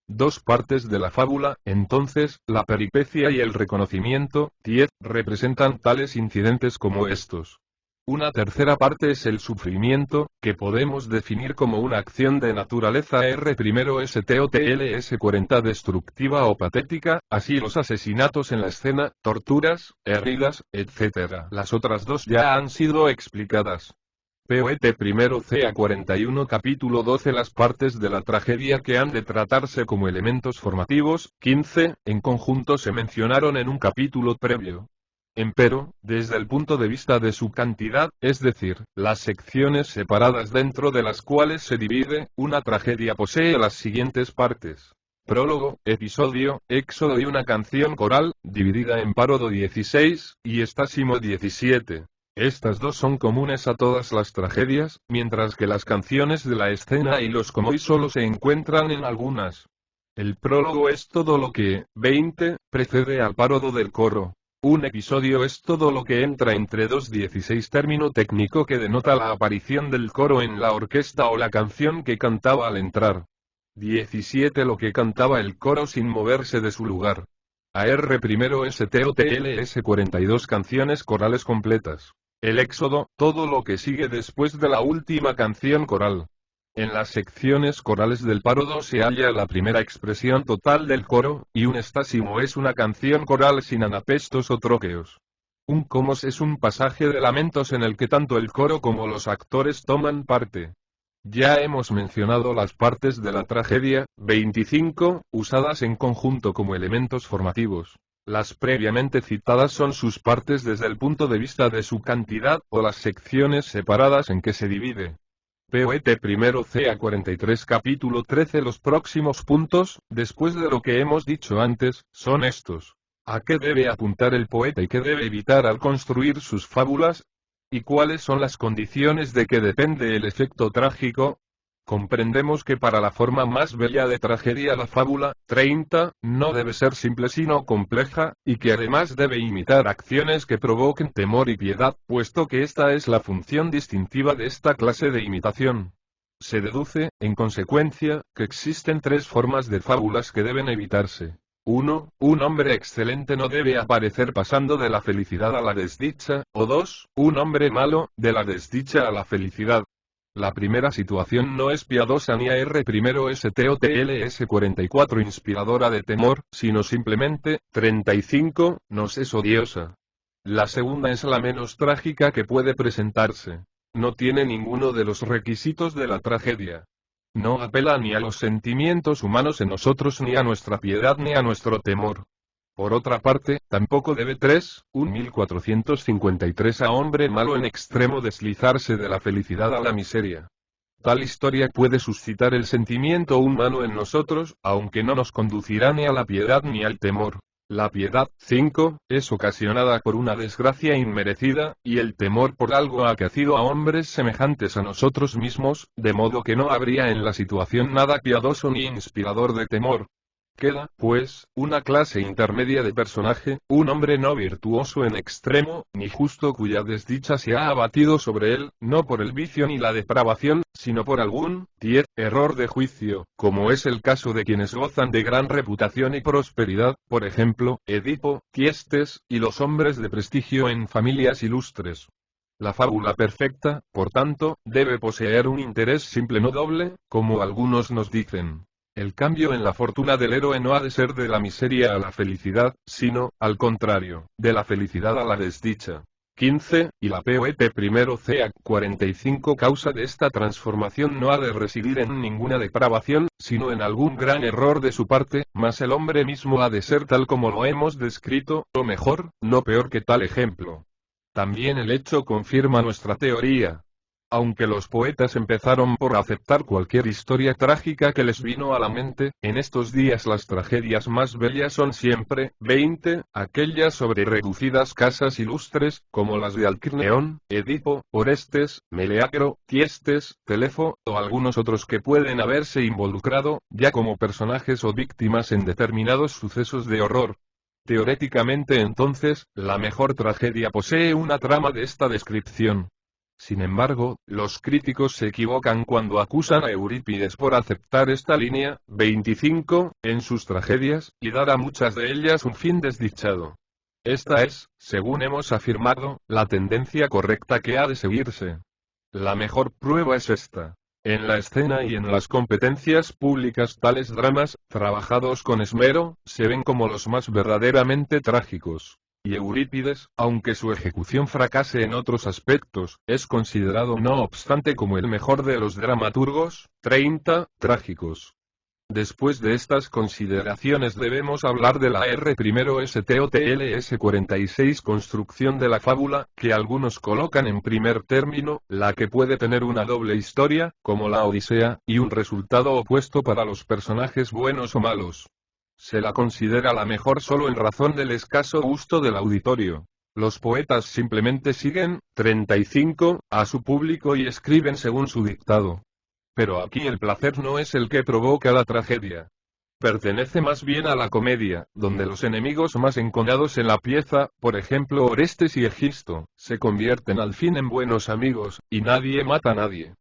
Dos partes de la fábula, entonces, la peripecia y el reconocimiento, 10, representan tales incidentes como estos. Una tercera parte es el sufrimiento, que podemos definir como una acción de naturaleza R primero STOTLS 40 destructiva o patética, así los asesinatos en la escena, torturas, heridas, etc. Las otras dos ya han sido explicadas. POET primero CA 41 capítulo 12. Las partes de la tragedia que han de tratarse como elementos formativos, 15, en conjunto se mencionaron en un capítulo previo. Empero, desde el punto de vista de su cantidad, es decir, las secciones separadas dentro de las cuales se divide, una tragedia posee las siguientes partes. Prólogo, episodio, éxodo y una canción coral, dividida en párodo 16, y estásimo 17. Estas dos son comunes a todas las tragedias, mientras que las canciones de la escena y los comoi solo se encuentran en algunas. El prólogo es todo lo que, 20, precede al párodo del coro. Un episodio es todo lo que entra entre dos 16, término técnico que denota la aparición del coro en la orquesta o la canción que cantaba al entrar. 17 lo que cantaba el coro sin moverse de su lugar. AR primero STOTLS 42 canciones corales completas. El éxodo, todo lo que sigue después de la última canción coral. En las secciones corales del párodo se halla la primera expresión total del coro, y un estásimo es una canción coral sin anapestos o troqueos. Un comos es un pasaje de lamentos en el que tanto el coro como los actores toman parte. Ya hemos mencionado las partes de la tragedia, 25, usadas en conjunto como elementos formativos. Las previamente citadas son sus partes desde el punto de vista de su cantidad o las secciones separadas en que se divide. Poet primero CA 43 capítulo 13. Los próximos puntos, después de lo que hemos dicho antes, son estos. ¿A qué debe apuntar el poeta y qué debe evitar al construir sus fábulas? ¿Y cuáles son las condiciones de que depende el efecto trágico? Comprendemos que para la forma más bella de tragedia la fábula, 30, no debe ser simple sino compleja, y que además debe imitar acciones que provoquen temor y piedad, puesto que esta es la función distintiva de esta clase de imitación. Se deduce, en consecuencia, que existen tres formas de fábulas que deben evitarse. 1. Un hombre excelente no debe aparecer pasando de la felicidad a la desdicha, o 2. Un hombre malo, de la desdicha a la felicidad. La primera situación no es piadosa ni primero STOTLS 44 inspiradora de temor, sino simplemente, 35, nos es odiosa. La segunda es la menos trágica que puede presentarse. No tiene ninguno de los requisitos de la tragedia. No apela ni a los sentimientos humanos en nosotros ni a nuestra piedad ni a nuestro temor. Por otra parte, tampoco debe 1453 a hombre malo en extremo deslizarse de la felicidad a la miseria. Tal historia puede suscitar el sentimiento humano en nosotros, aunque no nos conducirá ni a la piedad ni al temor. La piedad, 5, es ocasionada por una desgracia inmerecida, y el temor por algo acaecido a hombres semejantes a nosotros mismos, de modo que no habría en la situación nada piadoso ni inspirador de temor. Queda, pues, una clase intermedia de personaje, un hombre no virtuoso en extremo, ni justo cuya desdicha se ha abatido sobre él, no por el vicio ni la depravación, sino por algún, error de juicio, como es el caso de quienes gozan de gran reputación y prosperidad, por ejemplo, Edipo, Tiestes, y los hombres de prestigio en familias ilustres. La fábula perfecta, por tanto, debe poseer un interés simple no doble, como algunos nos dicen. El cambio en la fortuna del héroe no ha de ser de la miseria a la felicidad, sino, al contrario, de la felicidad a la desdicha. 15, y la POET primero CA 45 causa de esta transformación no ha de residir en ninguna depravación, sino en algún gran error de su parte, mas el hombre mismo ha de ser tal como lo hemos descrito, o mejor, no peor que tal ejemplo. También el hecho confirma nuestra teoría. Aunque los poetas empezaron por aceptar cualquier historia trágica que les vino a la mente, en estos días las tragedias más bellas son siempre, 20, aquellas sobre reducidas casas ilustres, como las de Alcmeón, Edipo, Orestes, Meleagro, Tiestes, Telefo, o algunos otros que pueden haberse involucrado, ya como personajes o víctimas en determinados sucesos de horror. Teoréticamente entonces, la mejor tragedia posee una trama de esta descripción. Sin embargo, los críticos se equivocan cuando acusan a Eurípides por aceptar esta línea, 25, en sus tragedias, y dar a muchas de ellas un fin desdichado. Esta es, según hemos afirmado, la tendencia correcta que ha de seguirse. La mejor prueba es esta. En la escena y en las competencias públicas tales dramas, trabajados con esmero, se ven como los más verdaderamente trágicos. Y Eurípides, aunque su ejecución fracase en otros aspectos, es considerado no obstante como el mejor de los dramaturgos, 30, trágicos. Después de estas consideraciones debemos hablar de la primero STOTLS 46 construcción de la fábula, que algunos colocan en primer término, la que puede tener una doble historia, como la Odisea, y un resultado opuesto para los personajes buenos o malos. Se la considera la mejor solo en razón del escaso gusto del auditorio. Los poetas simplemente siguen, 35, a su público y escriben según su dictado. Pero aquí el placer no es el que provoca la tragedia. Pertenece más bien a la comedia, donde los enemigos más enconados en la pieza, por ejemplo Orestes y Egisto, se convierten al fin en buenos amigos, y nadie mata a nadie.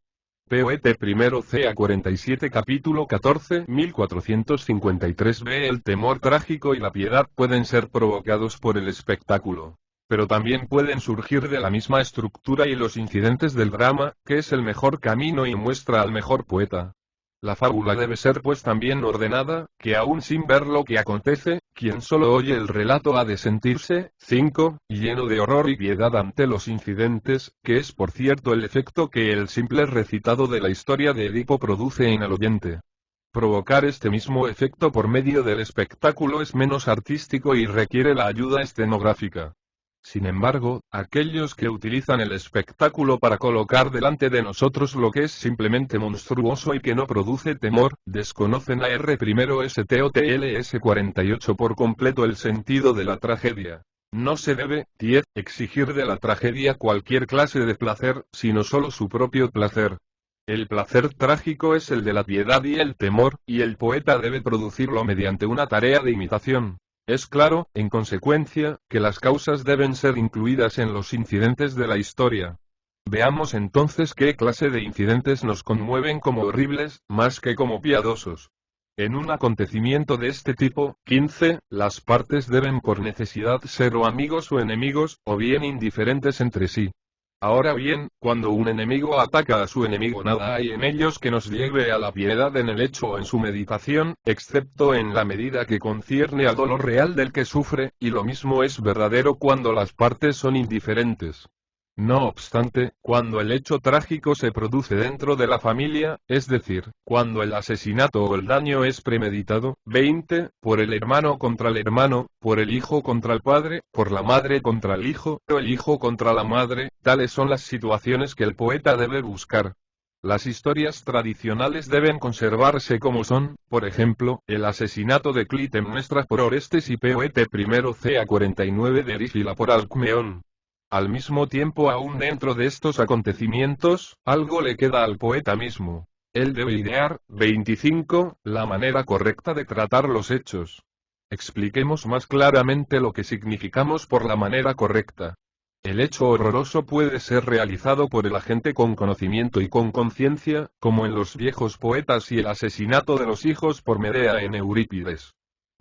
Poet primero CA 47 capítulo 14 1453b. El temor trágico y la piedad pueden ser provocados por el espectáculo. Pero también pueden surgir de la misma estructura y los incidentes del drama, que es el mejor camino y muestra al mejor poeta. La fábula debe ser pues tan bien ordenada, que aún sin ver lo que acontece, quien solo oye el relato ha de sentirse, 5, lleno de horror y piedad ante los incidentes, que es por cierto el efecto que el simple recitado de la historia de Edipo produce en el oyente. Provocar este mismo efecto por medio del espectáculo es menos artístico y requiere la ayuda escenográfica. Sin embargo, aquellos que utilizan el espectáculo para colocar delante de nosotros lo que es simplemente monstruoso y que no produce temor, desconocen a R1STOTLS 48 por completo el sentido de la tragedia. No se debe, 10, exigir de la tragedia cualquier clase de placer, sino solo su propio placer. El placer trágico es el de la piedad y el temor, y el poeta debe producirlo mediante una tarea de imitación. Es claro, en consecuencia, que las causas deben ser incluidas en los incidentes de la historia. Veamos entonces qué clase de incidentes nos conmueven como horribles, más que como piadosos. En un acontecimiento de este tipo, 15, las partes deben por necesidad ser o amigos o enemigos, o bien indiferentes entre sí. Ahora bien, cuando un enemigo ataca a su enemigo, nada hay en ellos que nos lleve a la piedad en el hecho o en su meditación, excepto en la medida que concierne al dolor real del que sufre, y lo mismo es verdadero cuando las partes son indiferentes. No obstante, cuando el hecho trágico se produce dentro de la familia, es decir, cuando el asesinato o el daño es premeditado, 20, por el hermano contra el hermano, por el hijo contra el padre, por la madre contra el hijo, o el hijo contra la madre, tales son las situaciones que el poeta debe buscar. Las historias tradicionales deben conservarse como son, por ejemplo, el asesinato de Clitemnestra por Orestes y Poete I ca 49 de Erífila por Alcmeón. Al mismo tiempo, aún dentro de estos acontecimientos, algo le queda al poeta mismo. Él debe idear, 25, la manera correcta de tratar los hechos. Expliquemos más claramente lo que significamos por la manera correcta. El hecho horroroso puede ser realizado por el agente con conocimiento y con conciencia, como en los viejos poetas y el asesinato de los hijos por Medea en Eurípides.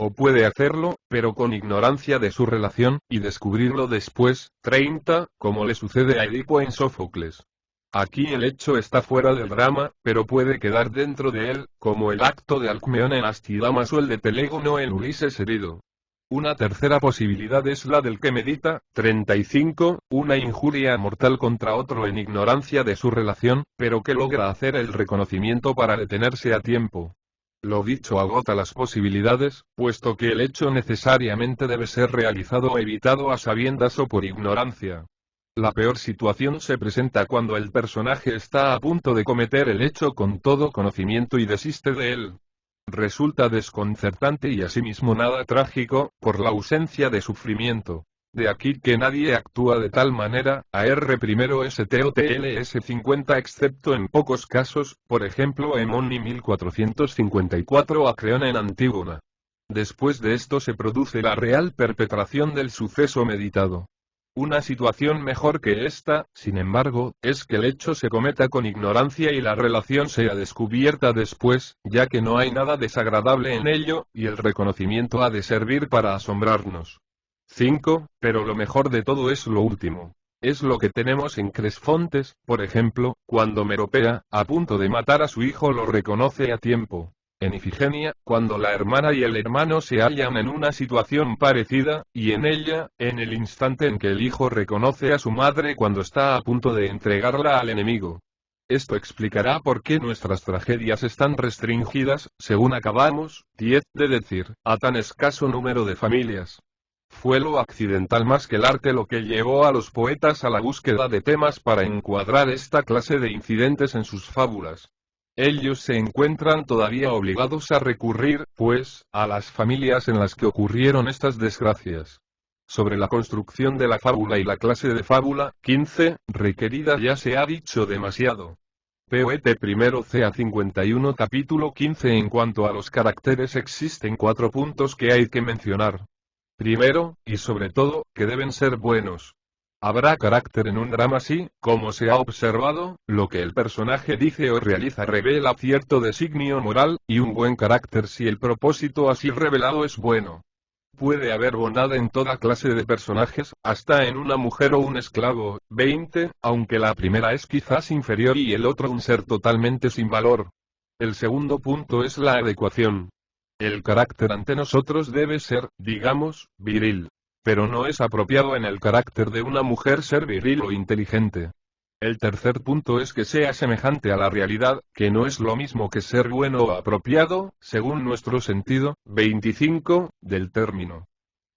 O puede hacerlo, pero con ignorancia de su relación, y descubrirlo después, 30, como le sucede a Edipo en Sófocles. Aquí el hecho está fuera del drama, pero puede quedar dentro de él, como el acto de Alcmeón en Astidamas o el de Telégono en Ulises herido. Una tercera posibilidad es la del que medita, 35, una injuria mortal contra otro en ignorancia de su relación, pero que logra hacer el reconocimiento para detenerse a tiempo. Lo dicho agota las posibilidades, puesto que el hecho necesariamente debe ser realizado o evitado a sabiendas o por ignorancia. La peor situación se presenta cuando el personaje está a punto de cometer el hecho con todo conocimiento y desiste de él. Resulta desconcertante y asimismo nada trágico, por la ausencia de sufrimiento. De aquí que nadie actúa de tal manera, a R1STOTLS 50 excepto en pocos casos, por ejemplo Hemón y 1454 a Creón en Antígona. Después de esto se produce la real perpetración del suceso meditado. Una situación mejor que esta, sin embargo, es que el hecho se cometa con ignorancia y la relación sea descubierta después, ya que no hay nada desagradable en ello, y el reconocimiento ha de servir para asombrarnos. 5, pero lo mejor de todo es lo último. Es lo que tenemos en Cresfontes, por ejemplo, cuando Meropea, a punto de matar a su hijo, lo reconoce a tiempo. En Ifigenia, cuando la hermana y el hermano se hallan en una situación parecida, y en ella, en el instante en que el hijo reconoce a su madre cuando está a punto de entregarla al enemigo. Esto explicará por qué nuestras tragedias están restringidas, según acabamos, 10, de decir, a tan escaso número de familias. Fue lo accidental más que el arte lo que llevó a los poetas a la búsqueda de temas para encuadrar esta clase de incidentes en sus fábulas. Ellos se encuentran todavía obligados a recurrir, pues, a las familias en las que ocurrieron estas desgracias. Sobre la construcción de la fábula y la clase de fábula, 15, requerida ya se ha dicho demasiado. Poete I ca 51 capítulo 15. En cuanto a los caracteres existen 4 puntos que hay que mencionar. Primero, y sobre todo, que deben ser buenos. Habrá carácter en un drama si, como se ha observado, lo que el personaje dice o realiza revela cierto designio moral, y un buen carácter si el propósito así revelado es bueno. Puede haber bondad en toda clase de personajes, hasta en una mujer o un esclavo, 20, aunque la primera es quizás inferior y el otro un ser totalmente sin valor. El segundo punto es la adecuación. El carácter ante nosotros debe ser, digamos, viril. Pero no es apropiado en el carácter de una mujer ser viril o inteligente. El tercer punto es que sea semejante a la realidad, que no es lo mismo que ser bueno o apropiado, según nuestro sentido, 25, del término.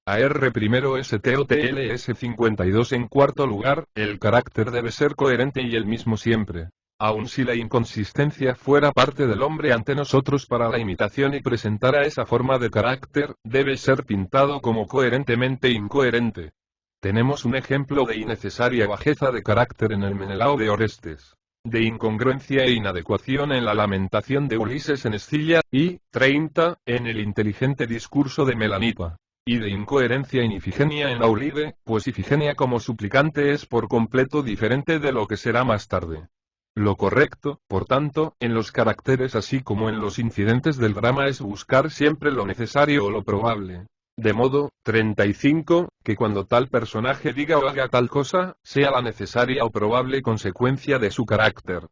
AR1STOTLS 52. En cuarto lugar, el carácter debe ser coherente y el mismo siempre. Aun si la inconsistencia fuera parte del hombre ante nosotros para la imitación y presentara esa forma de carácter, debe ser pintado como coherentemente incoherente. Tenemos un ejemplo de innecesaria bajeza de carácter en el Menelao de Orestes, de incongruencia e inadecuación en la lamentación de Ulises en Escilla, y, 30, en el inteligente discurso de Melanipa, y de incoherencia en Ifigenia en Aulide, pues Ifigenia como suplicante es por completo diferente de lo que será más tarde. Lo correcto, por tanto, en los caracteres así como en los incidentes del drama es buscar siempre lo necesario o lo probable. De modo, 35, que cuando tal personaje diga o haga tal cosa, sea la necesaria o probable consecuencia de su carácter.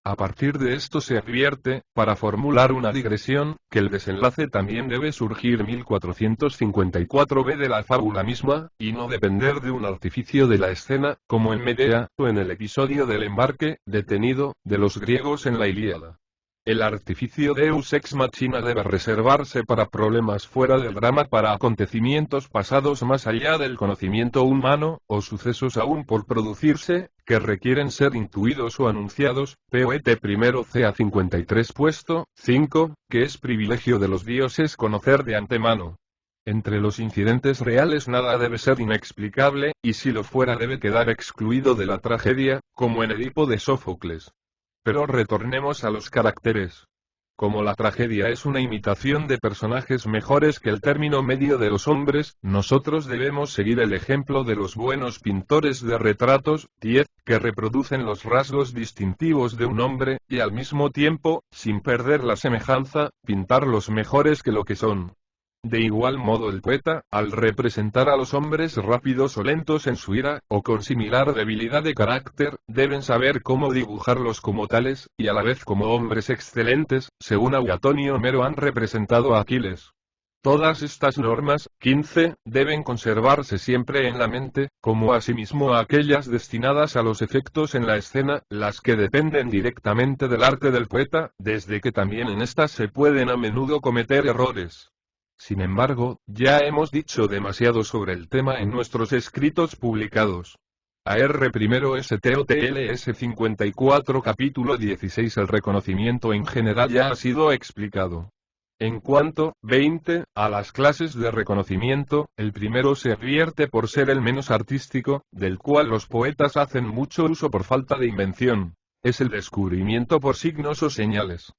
A partir de esto se advierte, para formular una digresión, que el desenlace también debe surgir 1454b de la fábula misma, y no depender de un artificio de la escena, como en Medea, o en el episodio del embarque, detenido, de los griegos en la Ilíada. El artificio Deus ex machina debe reservarse para problemas fuera del drama, para acontecimientos pasados más allá del conocimiento humano, o sucesos aún por producirse, que requieren ser intuidos o anunciados. Poet primero ca 53 puesto 5, que es privilegio de los dioses conocer de antemano. Entre los incidentes reales nada debe ser inexplicable, y si lo fuera debe quedar excluido de la tragedia, como en Edipo de Sófocles. Pero retornemos a los caracteres. Como la tragedia es una imitación de personajes mejores que el término medio de los hombres, nosotros debemos seguir el ejemplo de los buenos pintores de retratos, 10, que reproducen los rasgos distintivos de un hombre, y al mismo tiempo, sin perder la semejanza, pintarlos mejores que lo que son. De igual modo el poeta, al representar a los hombres rápidos o lentos en su ira, o con similar debilidad de carácter, deben saber cómo dibujarlos como tales, y a la vez como hombres excelentes, según Agatón y Homero han representado a Aquiles. Todas estas normas, 15, deben conservarse siempre en la mente, como asimismo aquellas destinadas a los efectos en la escena, las que dependen directamente del arte del poeta, desde que también en estas se pueden a menudo cometer errores. Sin embargo, ya hemos dicho demasiado sobre el tema en nuestros escritos publicados. AR1STOTLS 54 capítulo 16. El reconocimiento en general ya ha sido explicado. En cuanto, 20, a las clases de reconocimiento, el primero se advierte por ser el menos artístico, del cual los poetas hacen mucho uso por falta de invención. Es el descubrimiento por signos o señales.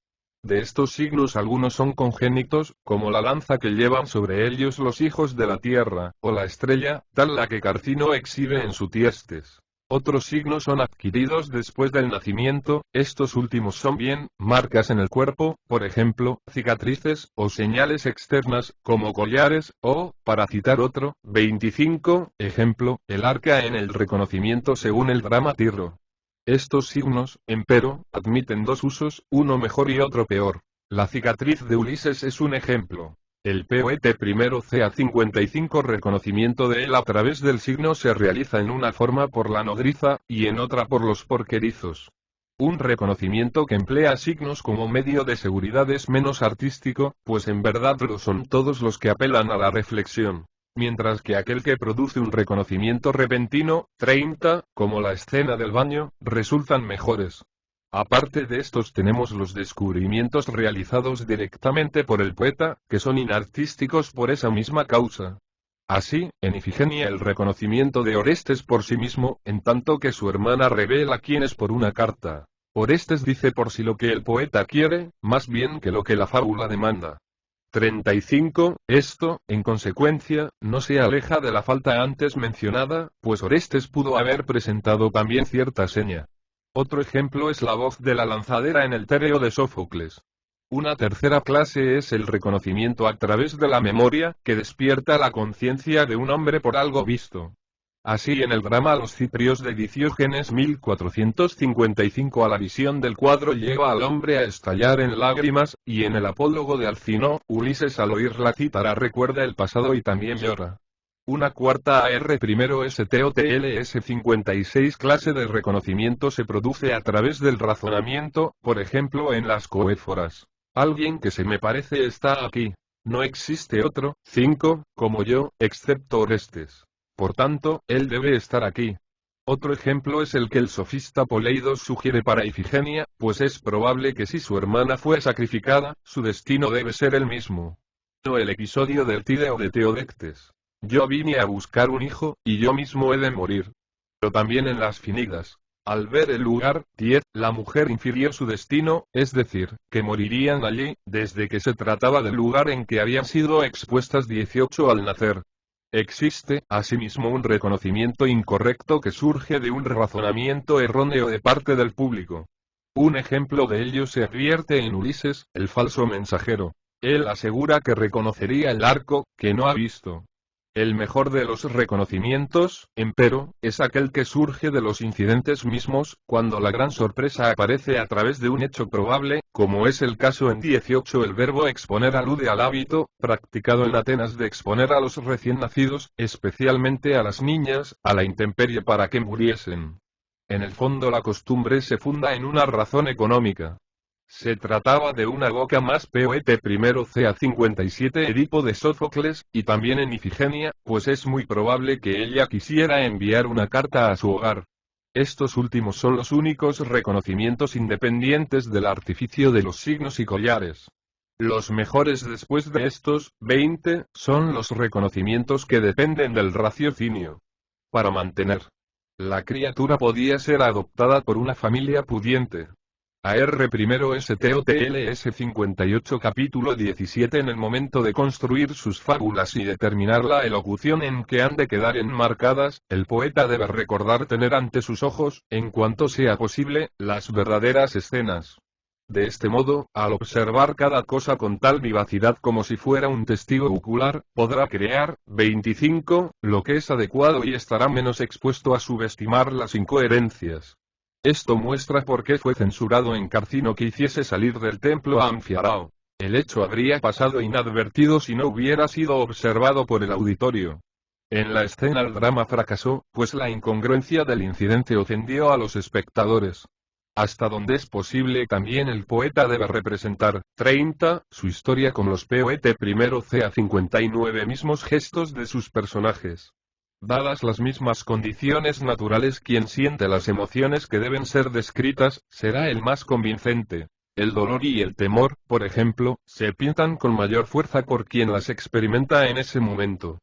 De estos signos algunos son congénitos, como la lanza que llevan sobre ellos los hijos de la tierra, o la estrella, tal la que Carcino exhibe en su Tiestes. Otros signos son adquiridos después del nacimiento, estos últimos son bien, marcas en el cuerpo, por ejemplo, cicatrices, o señales externas, como collares, o, para citar otro, 25, ejemplo, el arca en el reconocimiento según el drama Tirro. Estos signos, empero, admiten dos usos, uno mejor y otro peor. La cicatriz de Ulises es un ejemplo. El poeta primero ca 55 reconocimiento de él a través del signo se realiza en una forma por la nodriza, y en otra por los porquerizos. Un reconocimiento que emplea signos como medio de seguridad es menos artístico, pues en verdad lo son todos los que apelan a la reflexión. Mientras que aquel que produce un reconocimiento repentino, 30, como la escena del baño, resultan mejores. Aparte de estos tenemos los descubrimientos realizados directamente por el poeta, que son inartísticos por esa misma causa. Así, en Ifigenia el reconocimiento de Orestes por sí mismo, en tanto que su hermana revela quién es por una carta. Orestes dice por sí lo que el poeta quiere, más bien que lo que la fábula demanda. 35, esto, en consecuencia, no se aleja de la falta antes mencionada, pues Orestes pudo haber presentado también cierta seña. Otro ejemplo es la voz de la lanzadera en el Téreo de Sófocles. Una tercera clase es el reconocimiento a través de la memoria, que despierta la conciencia de un hombre por algo visto. Así en el drama Los Ciprios de Diógenes 1455 a la visión del cuadro lleva al hombre a estallar en lágrimas, y en el apólogo de Alcinó, Ulises al oír la cítara recuerda el pasado y también llora. Una cuarta AR primero STOTLS 56 clase de reconocimiento se produce a través del razonamiento, por ejemplo en las coéforas. Alguien que se me parece está aquí. No existe otro, 5, como yo, excepto Orestes. Por tanto, él debe estar aquí. Otro ejemplo es el que el sofista Poleidos sugiere para Ifigenia, pues es probable que si su hermana fue sacrificada, su destino debe ser el mismo. O el episodio del Tideo de Teodectes. Yo vine a buscar un hijo, y yo mismo he de morir. Pero también en las Finidas. Al ver el lugar, 10, la mujer infirió su destino, es decir, que morirían allí, desde que se trataba del lugar en que habían sido expuestas 18 al nacer. Existe, asimismo, un reconocimiento incorrecto que surge de un razonamiento erróneo de parte del público. Un ejemplo de ello se advierte en Ulises, el falso mensajero. Él asegura que reconocería el arco, que no ha visto. El mejor de los reconocimientos, empero, es aquel que surge de los incidentes mismos, cuando la gran sorpresa aparece a través de un hecho probable, como es el caso en 18. El verbo exponer alude al hábito, practicado en Atenas de exponer a los recién nacidos, especialmente a las niñas, a la intemperie para que muriesen. En el fondo la costumbre se funda en una razón económica. Se trataba de una boca más poete primero ca 57 Edipo de Sófocles, y también en Ifigenia, pues es muy probable que ella quisiera enviar una carta a su hogar. Estos últimos son los únicos reconocimientos independientes del artificio de los signos y collares. Los mejores después de estos, 20, son los reconocimientos que dependen del raciocinio. Para mantener la criatura podía ser adoptada por una familia pudiente. AR primero STOTLS 58 capítulo 17 En el momento de construir sus fábulas y determinar la elocución en que han de quedar enmarcadas, el poeta debe recordar tener ante sus ojos, en cuanto sea posible, las verdaderas escenas. De este modo, al observar cada cosa con tal vivacidad como si fuera un testigo ocular, podrá crear, 25, lo que es adecuado y estará menos expuesto a subestimar las incoherencias. Esto muestra por qué fue censurado en Carcino que hiciese salir del templo a Anfiarao. El hecho habría pasado inadvertido si no hubiera sido observado por el auditorio. En la escena el drama fracasó, pues la incongruencia del incidente ofendió a los espectadores. Hasta donde es posible también el poeta debe representar, 30, su historia con los poete primero ca 59 mismos gestos de sus personajes. Dadas las mismas condiciones naturales, quien siente las emociones que deben ser descritas, será el más convincente. El dolor y el temor, por ejemplo, se pintan con mayor fuerza por quien las experimenta en ese momento.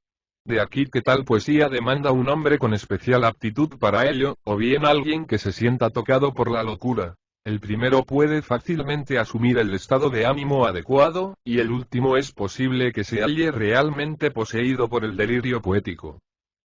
De aquí que tal poesía demanda un hombre con especial aptitud para ello, o bien alguien que se sienta tocado por la locura. El primero puede fácilmente asumir el estado de ánimo adecuado, y el último es posible que se halle realmente poseído por el delirio poético.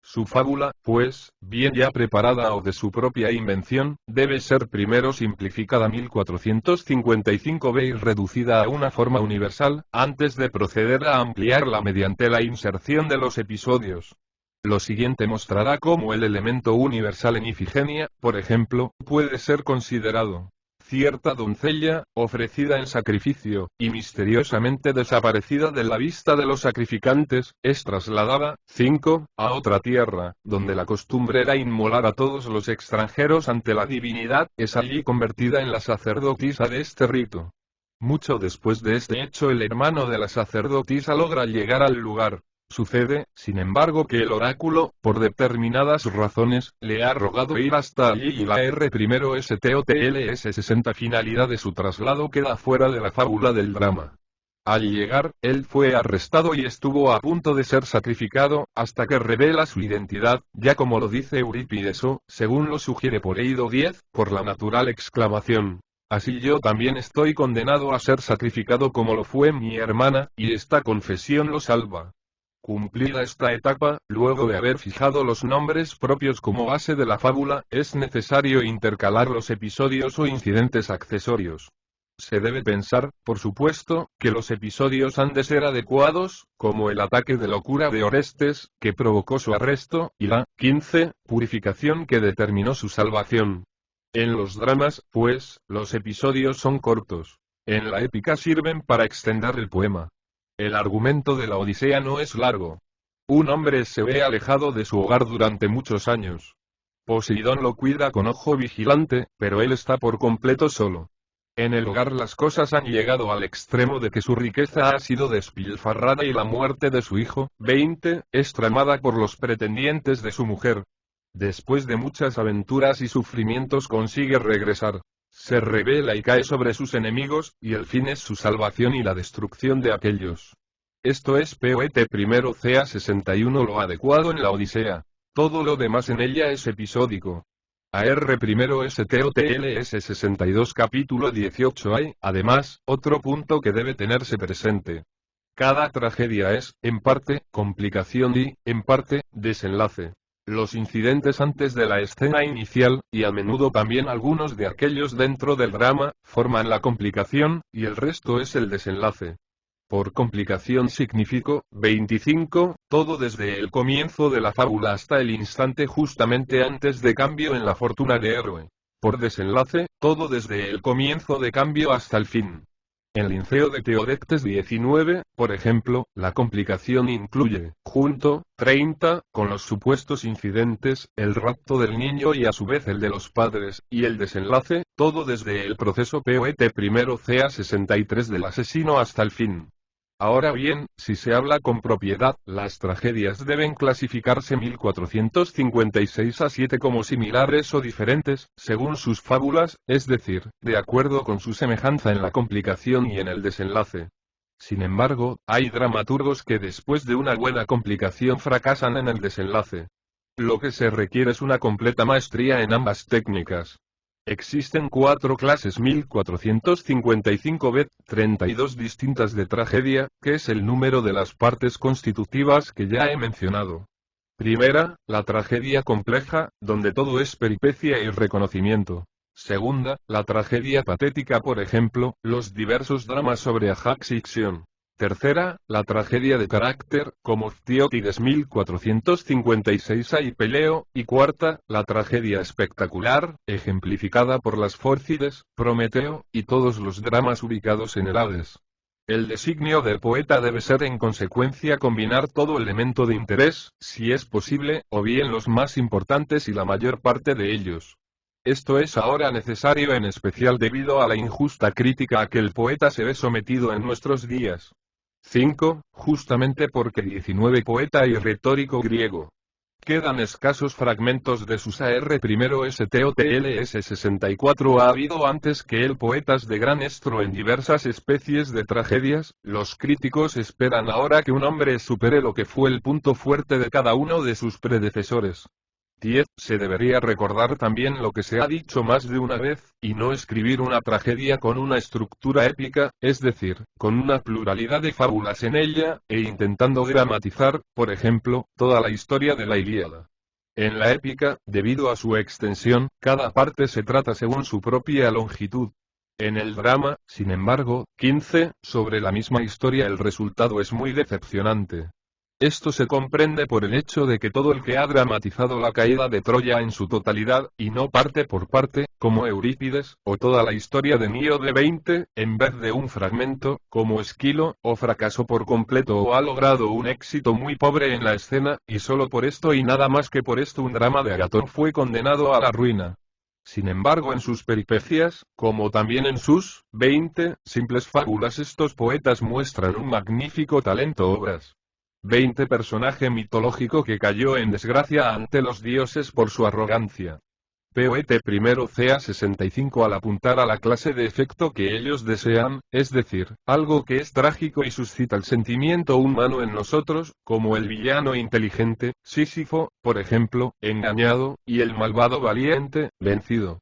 Su fábula, pues, bien ya preparada o de su propia invención, debe ser primero simplificada 1455b y reducida a una forma universal, antes de proceder a ampliarla mediante la inserción de los episodios. Lo siguiente mostrará cómo el elemento universal en Ifigenia, por ejemplo, puede ser considerado. Cierta doncella, ofrecida en sacrificio, y misteriosamente desaparecida de la vista de los sacrificantes, es trasladada, 5, a otra tierra, donde la costumbre era inmolar a todos los extranjeros ante la divinidad, es allí convertida en la sacerdotisa de este rito. Mucho después de este hecho el hermano de la sacerdotisa logra llegar al lugar. Sucede, sin embargo, que el oráculo, por determinadas razones, le ha rogado ir hasta allí y la R primero STOTLS 60 finalidad de su traslado queda fuera de la fábula del drama. Al llegar, él fue arrestado y estuvo a punto de ser sacrificado, hasta que revela su identidad, ya como lo dice Eurípides o, según lo sugiere Poleido 10, por la natural exclamación. Así yo también estoy condenado a ser sacrificado como lo fue mi hermana, y esta confesión lo salva. Cumplida esta etapa, luego de haber fijado los nombres propios como base de la fábula, es necesario intercalar los episodios o incidentes accesorios. Se debe pensar, por supuesto, que los episodios han de ser adecuados, como el ataque de locura de Orestes, que provocó su arresto, y la 15 purificación que determinó su salvación. En los dramas, pues, los episodios son cortos. En la épica sirven para extender el poema. El argumento de la Odisea no es largo. Un hombre se ve alejado de su hogar durante muchos años. Poseidón lo cuida con ojo vigilante, pero él está por completo solo. En el hogar las cosas han llegado al extremo de que su riqueza ha sido despilfarrada y la muerte de su hijo, 20, es tramada por los pretendientes de su mujer. Después de muchas aventuras y sufrimientos consigue regresar. Se rebela y cae sobre sus enemigos, y el fin es su salvación y la destrucción de aquellos. Esto es Poete primero ca 61 lo adecuado en la Odisea. Todo lo demás en ella es episódico. AR primero STOTLS 62 capítulo 18 hay, además, otro punto que debe tenerse presente. Cada tragedia es, en parte, complicación y, en parte, desenlace. Los incidentes antes de la escena inicial, y a menudo también algunos de aquellos dentro del drama, forman la complicación, y el resto es el desenlace. Por complicación significo, 25, todo desde el comienzo de la fábula hasta el instante justamente antes de cambio en la fortuna de héroe. Por desenlace, todo desde el comienzo de cambio hasta el fin. En Linceo de Teodectes 19, por ejemplo, la complicación incluye, junto, 30, con los supuestos incidentes, el rapto del niño y a su vez el de los padres, y el desenlace, todo desde el proceso Poete primero ca 63 del asesino hasta el fin. Ahora bien, si se habla con propiedad, las tragedias deben clasificarse 1456 a 7 como similares o diferentes, según sus fábulas, es decir, de acuerdo con su semejanza en la complicación y en el desenlace. Sin embargo, hay dramaturgos que después de una buena complicación fracasan en el desenlace. Lo que se requiere es una completa maestría en ambas técnicas. Existen 4 clases 1455 b, 32 distintas de tragedia, que es el número de las partes constitutivas que ya he mencionado. Primera, la tragedia compleja, donde todo es peripecia y reconocimiento. Segunda, la tragedia patética, por ejemplo, los diversos dramas sobre Ajax y Ixión. Tercera, la tragedia de carácter, como Ftiótides 1456 y Peleo, y cuarta, la tragedia espectacular, ejemplificada por las Fórcides, Prometeo, y todos los dramas ubicados en el Hades. El designio del poeta debe ser en consecuencia combinar todo elemento de interés, si es posible, o bien los más importantes y la mayor parte de ellos. Esto es ahora necesario en especial debido a la injusta crítica a que el poeta se ve sometido en nuestros días. 5. Justamente porque 19 poeta y retórico griego. Quedan escasos fragmentos de sus AR primero STOTLS 64 ha habido antes que él poetas de gran estro en diversas especies de tragedias, los críticos esperan ahora que un hombre supere lo que fue el punto fuerte de cada uno de sus predecesores. 10. Se debería recordar también lo que se ha dicho más de una vez, y no escribir una tragedia con una estructura épica, es decir, con una pluralidad de fábulas en ella, e intentando dramatizar, por ejemplo, toda la historia de la Ilíada. En la épica, debido a su extensión, cada parte se trata según su propia longitud. En el drama, sin embargo, 15, sobre la misma historia el resultado es muy decepcionante. Esto se comprende por el hecho de que todo el que ha dramatizado la caída de Troya en su totalidad, y no parte por parte, como Eurípides, o toda la historia de Nío de 20, en vez de un fragmento, como Esquilo, o fracasó por completo o ha logrado un éxito muy pobre en la escena, y solo por esto y nada más que por esto un drama de Agatón fue condenado a la ruina. Sin embargo, en sus peripecias, como también en sus 20 simples fábulas, estos poetas muestran un magnífico talento obras. 20 personaje mitológico que cayó en desgracia ante los dioses por su arrogancia. Poete primero ca 65 al apuntar a la clase de efecto que ellos desean, es decir, algo que es trágico y suscita el sentimiento humano en nosotros, como el villano inteligente, Sísifo, por ejemplo, engañado, y el malvado valiente, vencido.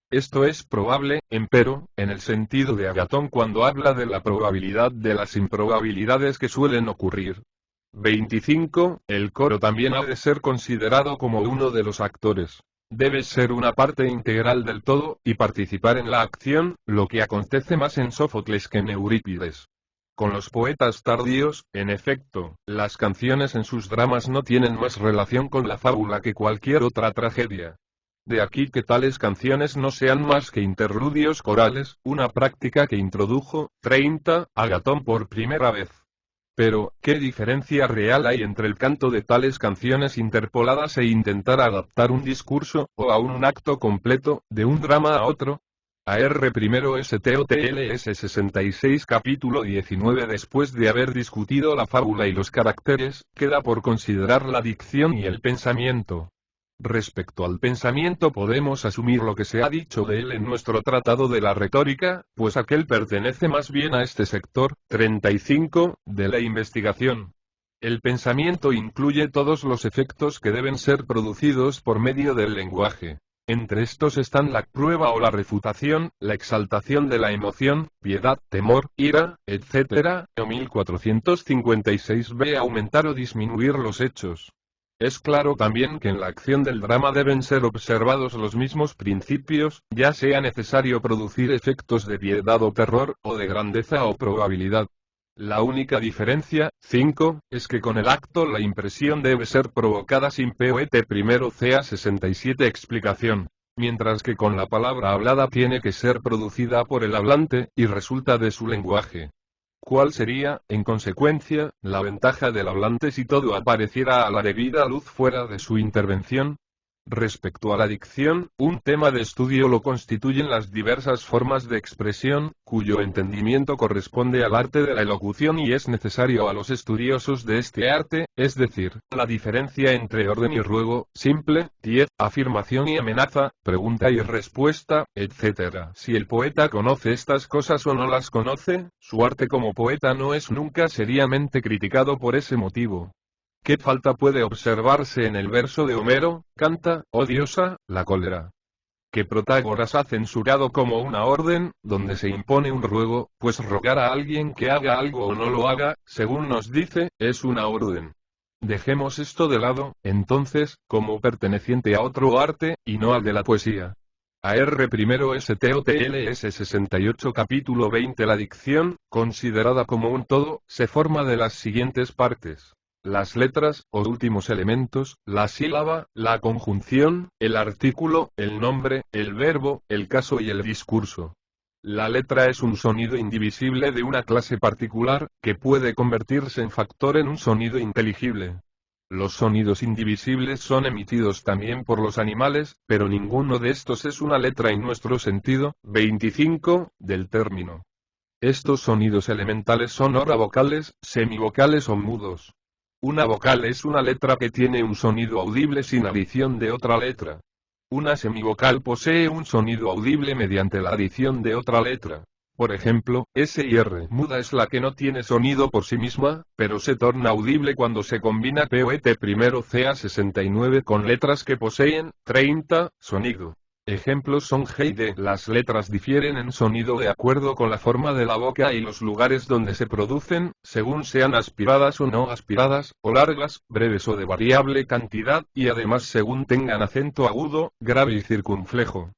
Esto es probable, empero, en el sentido de Agatón cuando habla de la probabilidad de las improbabilidades que suelen ocurrir. 25. El coro también ha de ser considerado como uno de los actores. Debes ser una parte integral del todo, y participar en la acción, lo que acontece más en Sófocles que en Eurípides. Con los poetas tardíos, en efecto, las canciones en sus dramas no tienen más relación con la fábula que cualquier otra tragedia. De aquí que tales canciones no sean más que interludios corales, una práctica que introdujo, 30, Agatón por primera vez. Pero, ¿qué diferencia real hay entre el canto de tales canciones interpoladas e intentar adaptar un discurso, o aún un acto completo, de un drama a otro? AR primero STOTLS 66 capítulo 19. Después de haber discutido la fábula y los caracteres, queda por considerar la dicción y el pensamiento. Respecto al pensamiento podemos asumir lo que se ha dicho de él en nuestro tratado de la retórica, pues aquel pertenece más bien a este sector, 35, de la investigación. El pensamiento incluye todos los efectos que deben ser producidos por medio del lenguaje. Entre estos están la prueba o la refutación, la exaltación de la emoción, piedad, temor, ira, etc. O 1456b aumentar o disminuir los hechos. Es claro también que en la acción del drama deben ser observados los mismos principios, ya sea necesario producir efectos de piedad o terror, o de grandeza o probabilidad. La única diferencia, 5, es que con el acto la impresión debe ser provocada sin POET primero CA 67 explicación, mientras que con la palabra hablada tiene que ser producida por el hablante, y resulta de su lenguaje. ¿Cuál sería, en consecuencia, la ventaja del hablante si todo apareciera a la debida luz fuera de su intervención? Respecto a la dicción, un tema de estudio lo constituyen las diversas formas de expresión, cuyo entendimiento corresponde al arte de la elocución y es necesario a los estudiosos de este arte, es decir, la diferencia entre orden y ruego, simple, tiez, afirmación y amenaza, pregunta y respuesta, etc. Si el poeta conoce estas cosas o no las conoce, su arte como poeta no es nunca seriamente criticado por ese motivo. ¿Qué falta puede observarse en el verso de Homero? Canta, oh diosa, la cólera. Que Protágoras ha censurado como una orden, donde se impone un ruego, pues rogar a alguien que haga algo o no lo haga, según nos dice, es una orden. Dejemos esto de lado, entonces, como perteneciente a otro arte, y no al de la poesía. AR primero STOTLS 68 capítulo 20. La dicción, considerada como un todo, se forma de las siguientes partes. Las letras, o últimos elementos, la sílaba, la conjunción, el artículo, el nombre, el verbo, el caso y el discurso. La letra es un sonido indivisible de una clase particular, que puede convertirse en factor en un sonido inteligible. Los sonidos indivisibles son emitidos también por los animales, pero ninguno de estos es una letra en nuestro sentido, 25, del término. Estos sonidos elementales son ora vocales, semivocales o mudos. Una vocal es una letra que tiene un sonido audible sin adición de otra letra. Una semivocal posee un sonido audible mediante la adición de otra letra. Por ejemplo, S y R muda es la que no tiene sonido por sí misma, pero se torna audible cuando se combina POET primero CA 69 con letras que poseen, 30, sonido. Ejemplos son G y D. Las letras difieren en sonido de acuerdo con la forma de la boca y los lugares donde se producen, según sean aspiradas o no aspiradas, o largas, breves o de variable cantidad, y además según tengan acento agudo, grave y circunflejo.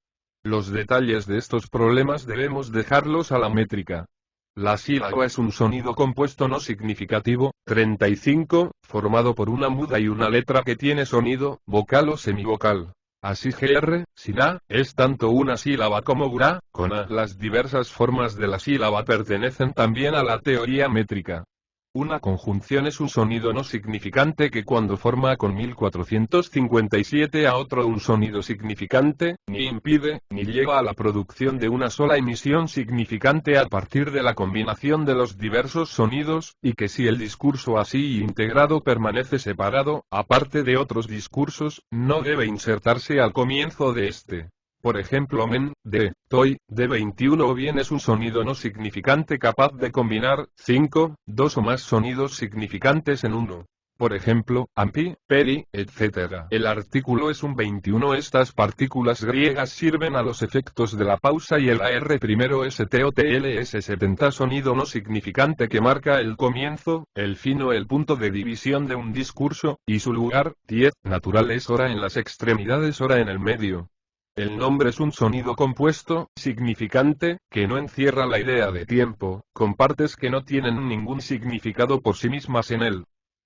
Los detalles de estos problemas debemos dejarlos a la métrica. La sílaba es un sonido compuesto no significativo, 35, formado por una muda y una letra que tiene sonido, vocal o semivocal. Así GR, sin A, es tanto una sílaba como GRA, con A. Las diversas formas de la sílaba pertenecen también a la teoría métrica. Una conjunción es un sonido no significante que cuando forma con 1457 a otro un sonido significante, ni impide, ni lleva a la producción de una sola emisión significante a partir de la combinación de los diversos sonidos, y que si el discurso así integrado permanece separado, aparte de otros discursos, no debe insertarse al comienzo de este. Por ejemplo men, de, toy, de 21 o bien es un sonido no significante capaz de combinar 5, 2 o más sonidos significantes en uno. por ejemplo, ampi, peri, etc. El artículo es un 21. Estas partículas griegas sirven a los efectos de la pausa y el AR primero STOTLS 70 sonido no significante que marca el comienzo, el fin o el punto de división de un discurso, y su lugar, 10, natural es hora en las extremidades, hora en el medio. El nombre es un sonido compuesto, significante, que no encierra la idea de tiempo, con partes que no tienen ningún significado por sí mismas en él.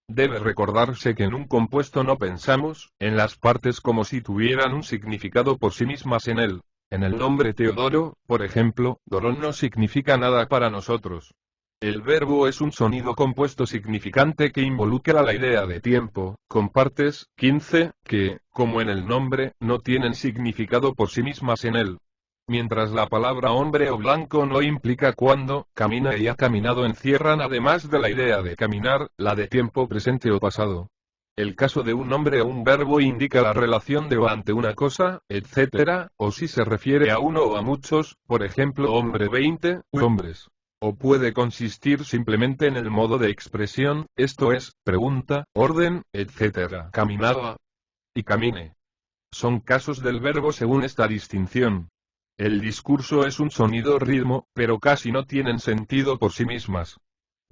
Debe recordarse que en un compuesto no pensamos en las partes como si tuvieran un significado por sí mismas en él. En el nombre Teodoro, por ejemplo, Dorón no significa nada para nosotros. El verbo es un sonido compuesto significante que involucra la idea de tiempo, con partes, 15, que, como en el nombre, no tienen significado por sí mismas en él. Mientras la palabra hombre o blanco no implica cuándo, camina y ha caminado encierran además de la idea de caminar, la de tiempo presente o pasado. El caso de un nombre o un verbo indica la relación de o ante una cosa, etc., o si se refiere a uno o a muchos, por ejemplo hombre 20, hombres. O puede consistir simplemente en el modo de expresión, esto es, pregunta, orden, etc. Caminaba y camine. Son casos del verbo según esta distinción. El discurso es un sonido ritmo, pero casi no tienen sentido por sí mismas.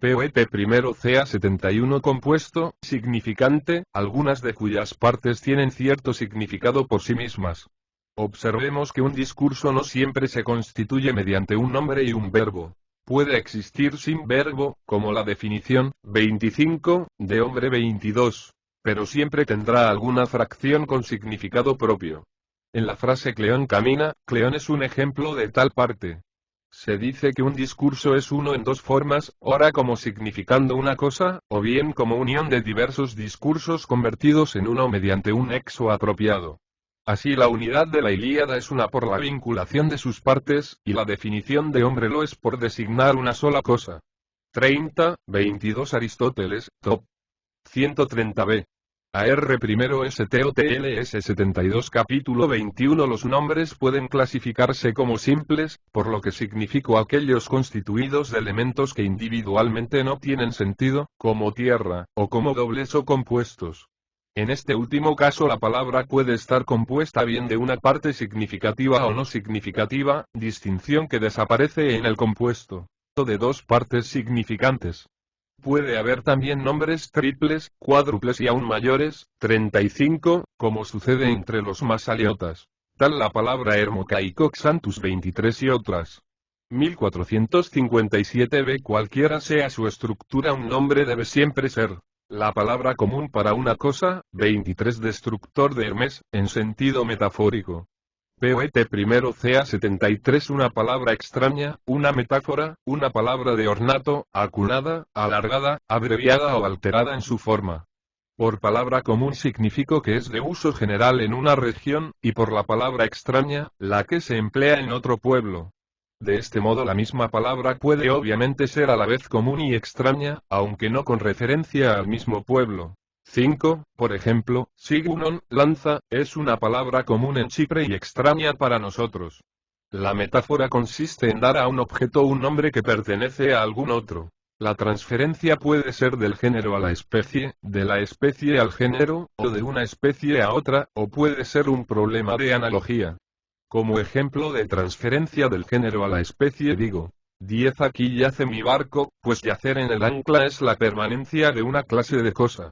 POET primero CA 71 compuesto, significante, algunas de cuyas partes tienen cierto significado por sí mismas. Observemos que un discurso no siempre se constituye mediante un nombre y un verbo. Puede existir sin verbo, como la definición, 25, de hombre 22, pero siempre tendrá alguna fracción con significado propio. En la frase Cleón camina, Cleón es un ejemplo de tal parte. Se dice que un discurso es uno en dos formas, ora como significando una cosa, o bien como unión de diversos discursos convertidos en uno mediante un nexo apropiado. Así la unidad de la Ilíada es una por la vinculación de sus partes, y la definición de hombre lo es por designar una sola cosa. 22 Aristóteles, Top. 130b. AR primero STOTLS 72 Capítulo 21 Los nombres pueden clasificarse como simples, por lo que significó aquellos constituidos de elementos que individualmente no tienen sentido, como tierra, o como dobles o compuestos. En este último caso la palabra puede estar compuesta bien de una parte significativa o no significativa, distinción que desaparece en el compuesto, o de dos partes significantes. Puede haber también nombres triples, cuádruples y aún mayores, 35, como sucede entre los masaliotas. Tal la palabra Hermocaicox Santus 23 y otras. 1457b Cualquiera sea su estructura un nombre debe siempre ser la palabra común para una cosa, 23 Destructor de Hermes, en sentido metafórico. POET primero CA 73 Una palabra extraña, una metáfora, una palabra de ornato, acunada, alargada, abreviada o alterada en su forma. Por palabra común significo que es de uso general en una región, y por la palabra extraña, la que se emplea en otro pueblo. De este modo la misma palabra puede obviamente ser a la vez común y extraña, aunque no con referencia al mismo pueblo. 5. Por ejemplo, Sigunon, lanza, es una palabra común en Chipre y extraña para nosotros. La metáfora consiste en dar a un objeto un nombre que pertenece a algún otro. La transferencia puede ser del género a la especie, de la especie al género, o de una especie a otra, o puede ser un problema de analogía. Como ejemplo de transferencia del género a la especie digo, 10 Aquí yace mi barco, pues yacer en el ancla es la permanencia de una clase de cosa.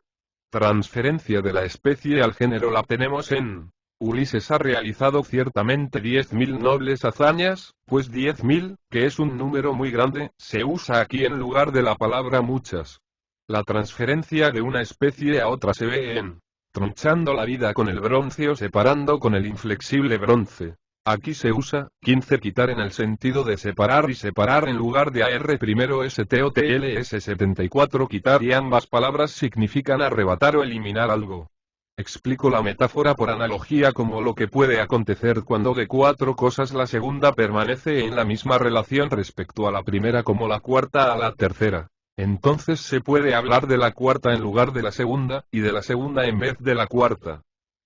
Transferencia de la especie al género la tenemos en Ulises ha realizado ciertamente 10.000 nobles hazañas, pues 10.000, que es un número muy grande, se usa aquí en lugar de la palabra muchas. La transferencia de una especie a otra se ve en tronchando la vida con el bronce o separando con el inflexible bronce. Aquí se usa 15 quitar en el sentido de separar y separar en lugar de AR primero STOTLS 74 quitar y ambas palabras significan arrebatar o eliminar algo. Explico la metáfora por analogía como lo que puede acontecer cuando de cuatro cosas la segunda permanece en la misma relación respecto a la primera como la cuarta a la tercera. Entonces se puede hablar de la cuarta en lugar de la segunda, y de la segunda en vez de la cuarta.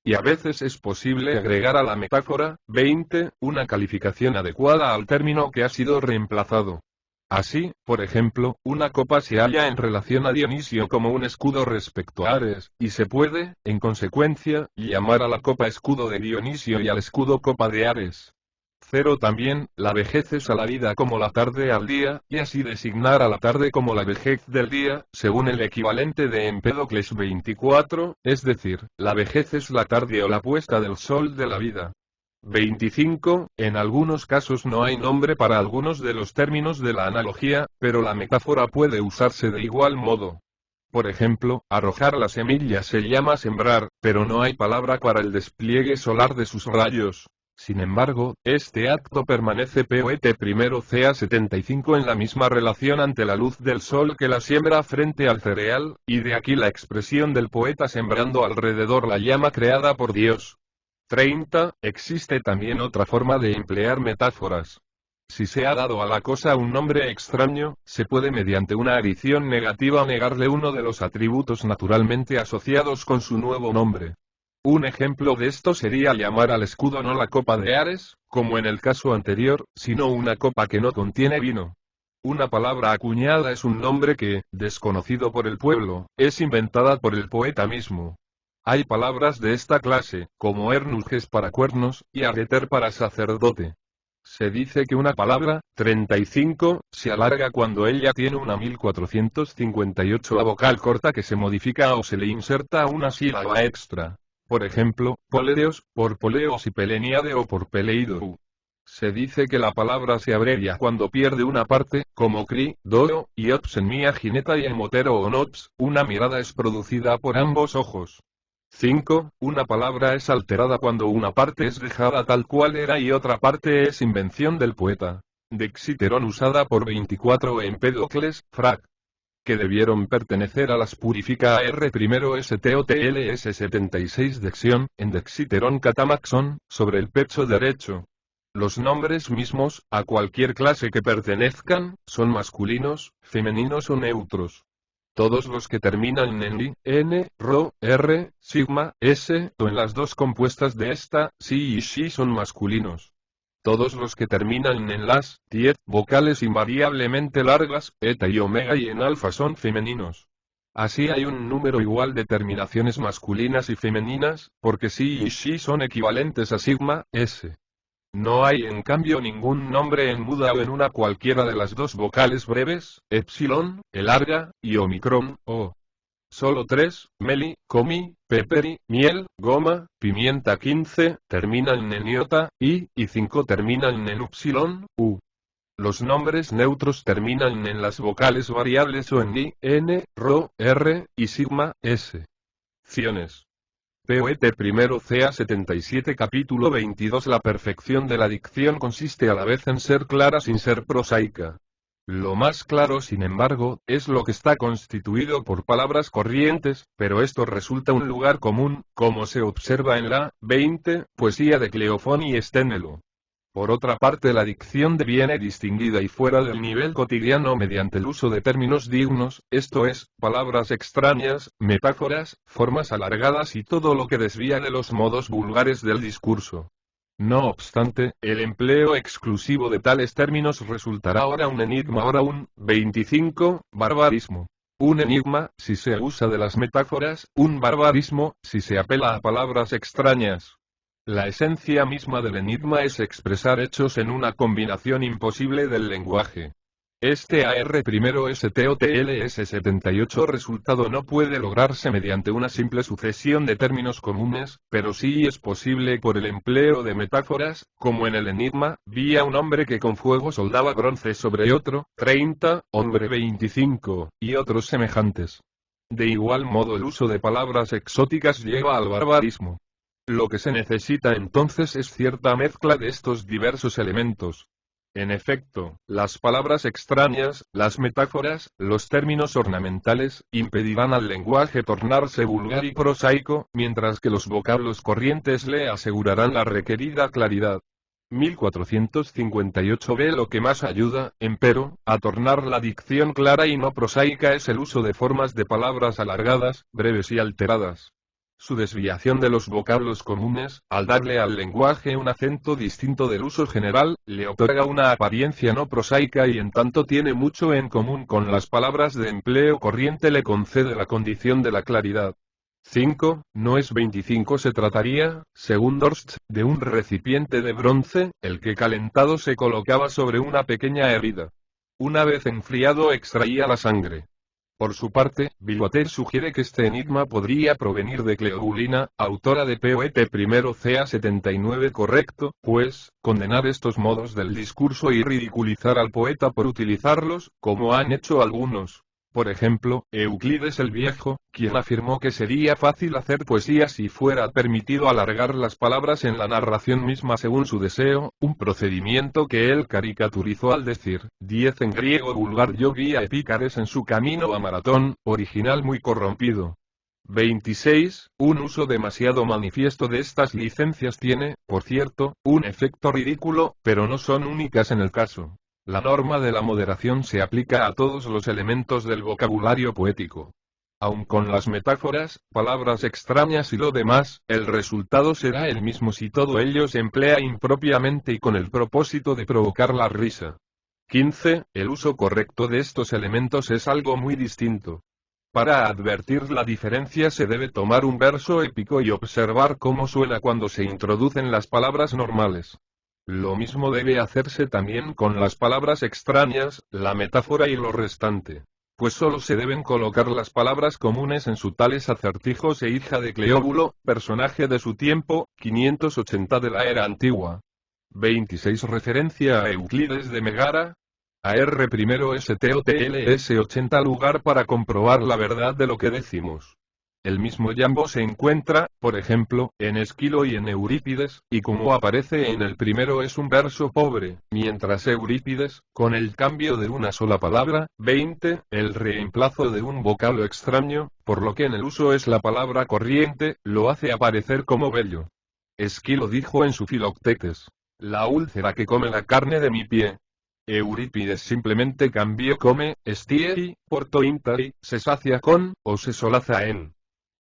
Y a veces es posible agregar a la metáfora, 20, una calificación adecuada al término que ha sido reemplazado. Así, por ejemplo, una copa se halla en relación a Dionisio como un escudo respecto a Ares, y se puede, en consecuencia, llamar a la copa escudo de Dionisio y al escudo copa de Ares. 0 También, la vejez es a la vida como la tarde al día, y así designar a la tarde como la vejez del día, según el equivalente de Empédocles 24, es decir, la vejez es la tarde o la puesta del sol de la vida. 25. En algunos casos no hay nombre para algunos de los términos de la analogía, pero la metáfora puede usarse de igual modo. Por ejemplo, arrojar la semilla se llama sembrar, pero no hay palabra para el despliegue solar de sus rayos. Sin embargo, este acto permanece poet primero ca 75 en la misma relación ante la luz del sol que la siembra frente al cereal, y de aquí la expresión del poeta sembrando alrededor la llama creada por Dios. 30. Existe también otra forma de emplear metáforas. Si se ha dado a la cosa un nombre extraño, se puede mediante una adición negativa negarle uno de los atributos naturalmente asociados con su nuevo nombre. Un ejemplo de esto sería llamar al escudo no la copa de Ares, como en el caso anterior, sino una copa que no contiene vino. Una palabra acuñada es un nombre que, desconocido por el pueblo, es inventada por el poeta mismo. Hay palabras de esta clase, como ernulges para cuernos, y areter para sacerdote. Se dice que una palabra, 35, se alarga cuando ella tiene una 1458 vocal corta que se modifica o se le inserta una sílaba extra. Por ejemplo, poledeos, por poleos y peleniade o por peleido. Se dice que la palabra se abrevia cuando pierde una parte, como cri, doo, y ops en mia gineta y en motero o nops, una mirada es producida por ambos ojos. 5. Una palabra es alterada cuando una parte es dejada tal cual era y otra parte es invención del poeta. Dexiteron usada por 24 Empédocles, frac. Que debieron pertenecer a las purifica AR primero STOTLS 76 Dexión, en Dexiteron catamaxon, sobre el pecho derecho. Los nombres mismos, a cualquier clase que pertenezcan, son masculinos, femeninos o neutros. Todos los que terminan en I, N, Rho, R, sigma, S, o en las dos compuestas de esta, si y shi son masculinos. Todos los que terminan en las 10 vocales invariablemente largas, eta y omega y en alfa son femeninos. Así hay un número igual de terminaciones masculinas y femeninas, porque si y shi son equivalentes a sigma, S. No hay en cambio ningún nombre en muda o en una cualquiera de las dos vocales breves, epsilon, larga, y omicron, o. Solo 3, meli, comi, peperi, miel, goma, pimienta 15, terminan en iota, y 5 terminan en upsilon, u. Los nombres neutros terminan en las vocales variables o en I, N, Rho, R, y sigma, S. Ciones. Poet primero ca 77 Capítulo 22 La perfección de la dicción consiste a la vez en ser clara sin ser prosaica. Lo más claro, sin embargo, es lo que está constituido por palabras corrientes, pero esto resulta un lugar común, como se observa en la 20 poesía de Cleofón y Esténelo. Por otra parte, la dicción deviene distinguida y fuera del nivel cotidiano mediante el uso de términos dignos, esto es, palabras extrañas, metáforas, formas alargadas y todo lo que desvía de los modos vulgares del discurso. No obstante, el empleo exclusivo de tales términos resultará ahora un enigma, ahora un 25, barbarismo. Un enigma, si se usa de las metáforas, un barbarismo, si se apela a palabras extrañas. La esencia misma del enigma es expresar hechos en una combinación imposible del lenguaje. Este AR primero STOTLS 78 resultado no puede lograrse mediante una simple sucesión de términos comunes, pero sí es posible por el empleo de metáforas, como en el enigma, vía un hombre que con fuego soldaba bronce sobre otro, 30, hombre 25, y otros semejantes. De igual modo el uso de palabras exóticas lleva al barbarismo. Lo que se necesita entonces es cierta mezcla de estos diversos elementos. En efecto, las palabras extrañas, las metáforas, los términos ornamentales, impedirán al lenguaje tornarse vulgar y prosaico, mientras que los vocablos corrientes le asegurarán la requerida claridad. 1458b Lo que más ayuda, empero, a tornar la dicción clara y no prosaica es el uso de formas de palabras alargadas, breves y alteradas. Su desviación de los vocablos comunes, al darle al lenguaje un acento distinto del uso general, le otorga una apariencia no prosaica y en tanto tiene mucho en común con las palabras de empleo corriente le concede la condición de la claridad. 5. No es 25 se trataría, según Dorst, de un recipiente de bronce, el que calentado se colocaba sobre una pequeña herida. Una vez enfriado extraía la sangre. Por su parte, Billotet sugiere que este enigma podría provenir de Cleobulina, autora de Poete I ca 79 correcto, pues, condenar estos modos del discurso y ridiculizar al poeta por utilizarlos, como han hecho algunos. Por ejemplo, Euclides el Viejo, quien afirmó que sería fácil hacer poesía si fuera permitido alargar las palabras en la narración misma según su deseo, un procedimiento que él caricaturizó al decir, 10 en griego vulgar yo vi a Epícares en su camino a Maratón, original muy corrompido. 26. Un uso demasiado manifiesto de estas licencias tiene, por cierto, un efecto ridículo, pero no son únicas en el caso. La norma de la moderación se aplica a todos los elementos del vocabulario poético. Aun con las metáforas, palabras extrañas y lo demás, el resultado será el mismo si todo ello se emplea impropiamente y con el propósito de provocar la risa. 15. El uso correcto de estos elementos es algo muy distinto. Para advertir la diferencia se debe tomar un verso épico y observar cómo suena cuando se introducen las palabras normales. Lo mismo debe hacerse también con las palabras extrañas, la metáfora y lo restante. Pues solo se deben colocar las palabras comunes en su tales acertijos e hija de Cleóbulo, personaje de su tiempo, 580 de la era antigua. 26 Referencia a Euclides de Megara. AR primero STOTLS 80 lugar para comprobar la verdad de lo que decimos. El mismo Jambo se encuentra, por ejemplo, en Esquilo y en Eurípides, y como aparece en el primero es un verso pobre, mientras Eurípides, con el cambio de una sola palabra, 20, el reemplazo de un vocablo extraño, por lo que en el uso es la palabra corriente, lo hace aparecer como bello. Esquilo dijo en su Filoctetes, la úlcera que come la carne de mi pie. Eurípides simplemente cambió come, stiei, por tointari, se sacia con, o se solaza en.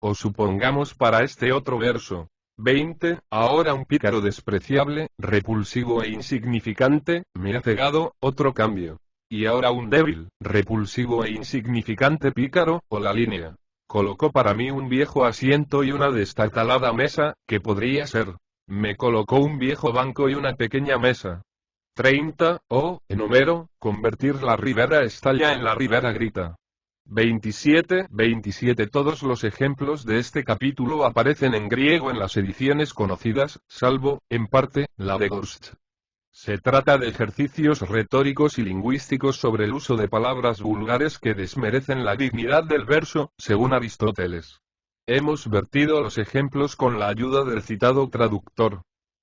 O supongamos para este otro verso. 20, ahora un pícaro despreciable, repulsivo e insignificante, me ha cegado, otro cambio. Y ahora un débil, repulsivo e insignificante pícaro, o la línea. Colocó para mí un viejo asiento y una destatalada mesa, que podría ser. Me colocó un viejo banco y una pequeña mesa. 30, en Homero, convertir la ribera estalla en la ribera grita. 27 Todos los ejemplos de este capítulo aparecen en griego en las ediciones conocidas, salvo, en parte, la de Gorst. Se trata de ejercicios retóricos y lingüísticos sobre el uso de palabras vulgares que desmerecen la dignidad del verso, según Aristóteles. Hemos vertido los ejemplos con la ayuda del citado traductor.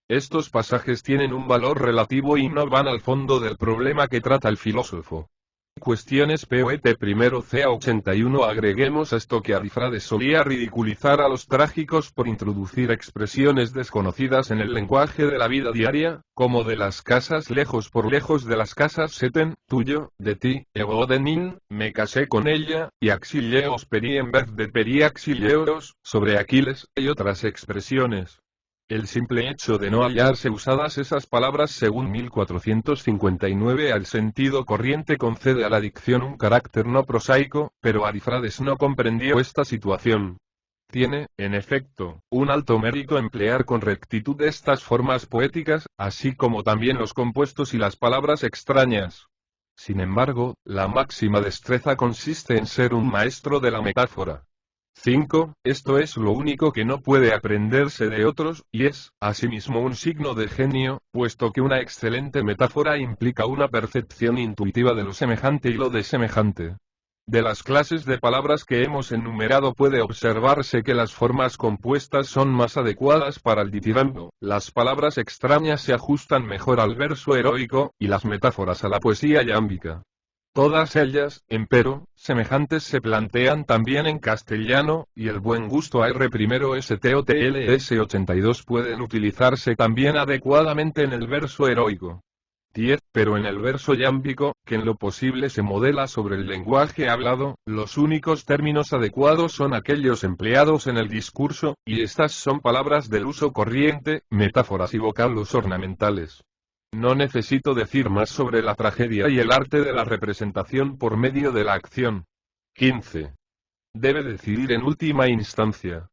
Estos pasajes tienen un valor relativo y no van al fondo del problema que trata el filósofo. Cuestiones Poete I ca 81 Agreguemos a esto que Arifrades solía ridiculizar a los trágicos por introducir expresiones desconocidas en el lenguaje de la vida diaria, como de las casas lejos por lejos de las casas seten, tuyo, de ti, egodenin, me casé con ella, y axileos peri en vez de periaxileos, sobre Aquiles, y otras expresiones. El simple hecho de no hallarse usadas esas palabras según 1459 al sentido corriente concede a la dicción un carácter no prosaico, pero Arifrades no comprendió esta situación. Tiene, en efecto, un alto mérito emplear con rectitud estas formas poéticas, así como también los compuestos y las palabras extrañas. Sin embargo, la máxima destreza consiste en ser un maestro de la metáfora. 5. Esto es lo único que no puede aprenderse de otros, y es, asimismo un signo de genio, puesto que una excelente metáfora implica una percepción intuitiva de lo semejante y lo desemejante. De las clases de palabras que hemos enumerado puede observarse que las formas compuestas son más adecuadas para el ditirambio, las palabras extrañas se ajustan mejor al verso heroico, y las metáforas a la poesía yámbica. Todas ellas, empero, semejantes se plantean también en castellano, y el buen gusto AR primero STOTLS 82 pueden utilizarse también adecuadamente en el verso heroico. 10, pero en el verso yámbico, que en lo posible se modela sobre el lenguaje hablado, los únicos términos adecuados son aquellos empleados en el discurso, y estas son palabras del uso corriente, metáforas y vocablos ornamentales. No necesito decir más sobre la tragedia y el arte de la representación por medio de la acción. 15. Debe decidir en última instancia.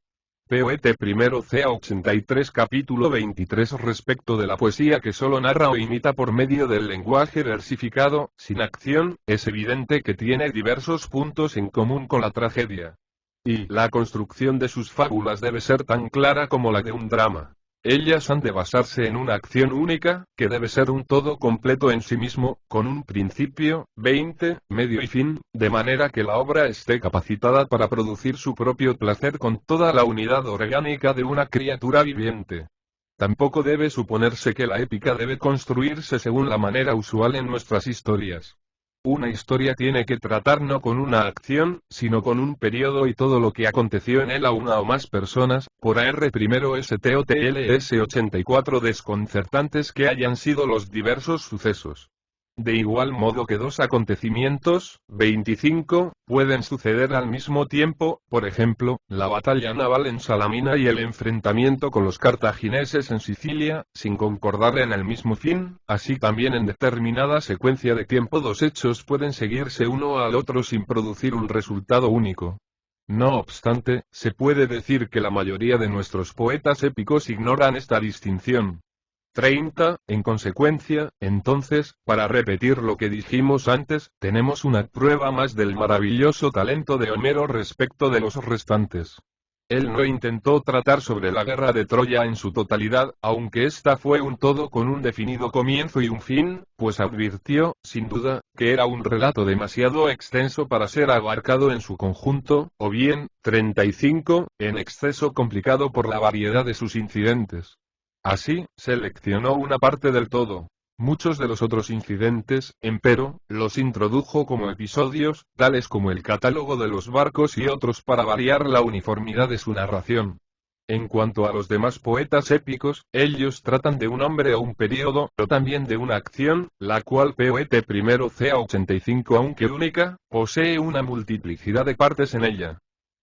Poete primero ca 83 capítulo 23 respecto de la poesía que solo narra o imita por medio del lenguaje versificado, sin acción, es evidente que tiene diversos puntos en común con la tragedia. Y la construcción de sus fábulas debe ser tan clara como la de un drama. Ellas han de basarse en una acción única, que debe ser un todo completo en sí mismo, con un principio, 20, medio y fin, de manera que la obra esté capacitada para producir su propio placer con toda la unidad orgánica de una criatura viviente. Tampoco debe suponerse que la épica debe construirse según la manera usual en nuestras historias. Una historia tiene que tratar no con una acción, sino con un periodo y todo lo que aconteció en él a una o más personas, por AR1STOTLS 84 desconcertantes que hayan sido los diversos sucesos. De igual modo que dos acontecimientos, 25, pueden suceder al mismo tiempo, por ejemplo, la batalla naval en Salamina y el enfrentamiento con los cartagineses en Sicilia, sin concordar en el mismo fin, así también en determinada secuencia de tiempo dos hechos pueden seguirse uno al otro sin producir un resultado único. No obstante, se puede decir que la mayoría de nuestros poetas épicos ignoran esta distinción. 30, en consecuencia, entonces, para repetir lo que dijimos antes, tenemos una prueba más del maravilloso talento de Homero respecto de los restantes. Él no intentó tratar sobre la guerra de Troya en su totalidad, aunque ésta fue un todo con un definido comienzo y un fin, pues advirtió, sin duda, que era un relato demasiado extenso para ser abarcado en su conjunto, o bien, 35, en exceso complicado por la variedad de sus incidentes. Así, seleccionó una parte del todo. Muchos de los otros incidentes, empero, los introdujo como episodios, tales como el catálogo de los barcos y otros para variar la uniformidad de su narración. En cuanto a los demás poetas épicos, ellos tratan de un hombre o un período, o también de una acción, la cual Poete primero ca 85 aunque única, posee una multiplicidad de partes en ella.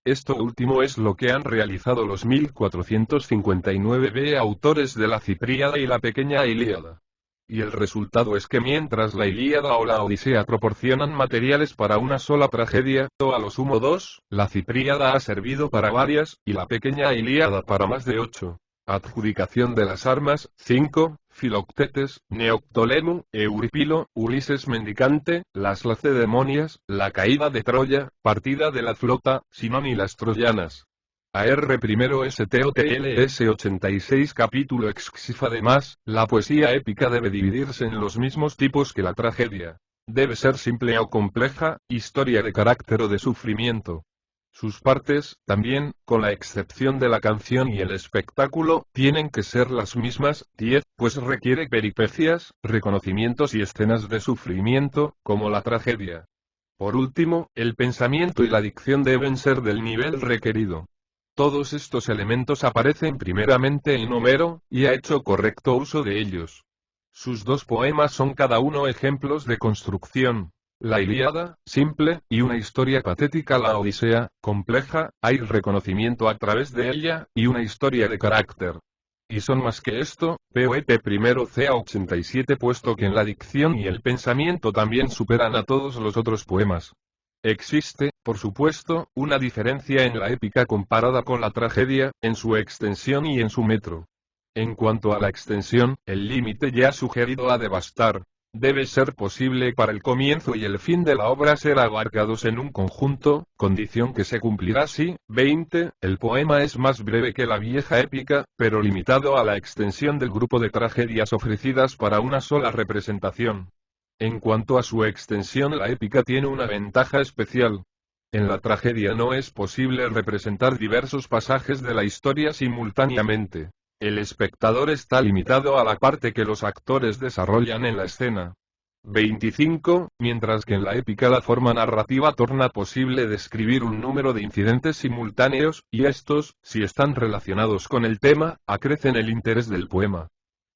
Esto último es lo que han realizado los 1459 autores de la Cipríada y la Pequeña Ilíada. Y el resultado es que mientras la Ilíada o la Odisea proporcionan materiales para una sola tragedia, o a lo sumo dos, la Cipríada ha servido para varias, y la Pequeña Ilíada para más de 8. Adjudicación de las armas, 5, Filoctetes, Neoptólemo, Euripilo, Ulises Mendicante, las Lacedemonias, la caída de Troya, partida de la flota, Sinón y las troyanas. AR1STOTLS 86 capítulo Exxif. Además, la poesía épica debe dividirse en los mismos tipos que la tragedia. Debe ser simple o compleja, historia de carácter o de sufrimiento. Sus partes, también, con la excepción de la canción y el espectáculo, tienen que ser las mismas, 10, pues requiere peripecias, reconocimientos y escenas de sufrimiento, como la tragedia. Por último, el pensamiento y la dicción deben ser del nivel requerido. Todos estos elementos aparecen primeramente en Homero, y ha hecho correcto uso de ellos. Sus dos poemas son cada uno ejemplos de construcción. La Ilíada, simple, y una historia patética. La Odisea, compleja, hay reconocimiento a través de ella, y una historia de carácter. Y son más que esto, Poete primero ca 87 puesto que en la dicción y el pensamiento también superan a todos los otros poemas. Existe, por supuesto, una diferencia en la épica comparada con la tragedia, en su extensión y en su metro. En cuanto a la extensión, el límite ya sugerido ha de bastar. Debe ser posible para el comienzo y el fin de la obra ser abarcados en un conjunto, condición que se cumplirá si, 20, el poema es más breve que la vieja épica, pero limitado a la extensión del grupo de tragedias ofrecidas para una sola representación. En cuanto a su extensión, la épica tiene una ventaja especial. En la tragedia no es posible representar diversos pasajes de la historia simultáneamente. El espectador está limitado a la parte que los actores desarrollan en la escena. 25, mientras que en la épica la forma narrativa torna posible describir un número de incidentes simultáneos, y estos, si están relacionados con el tema, acrecen el interés del poema.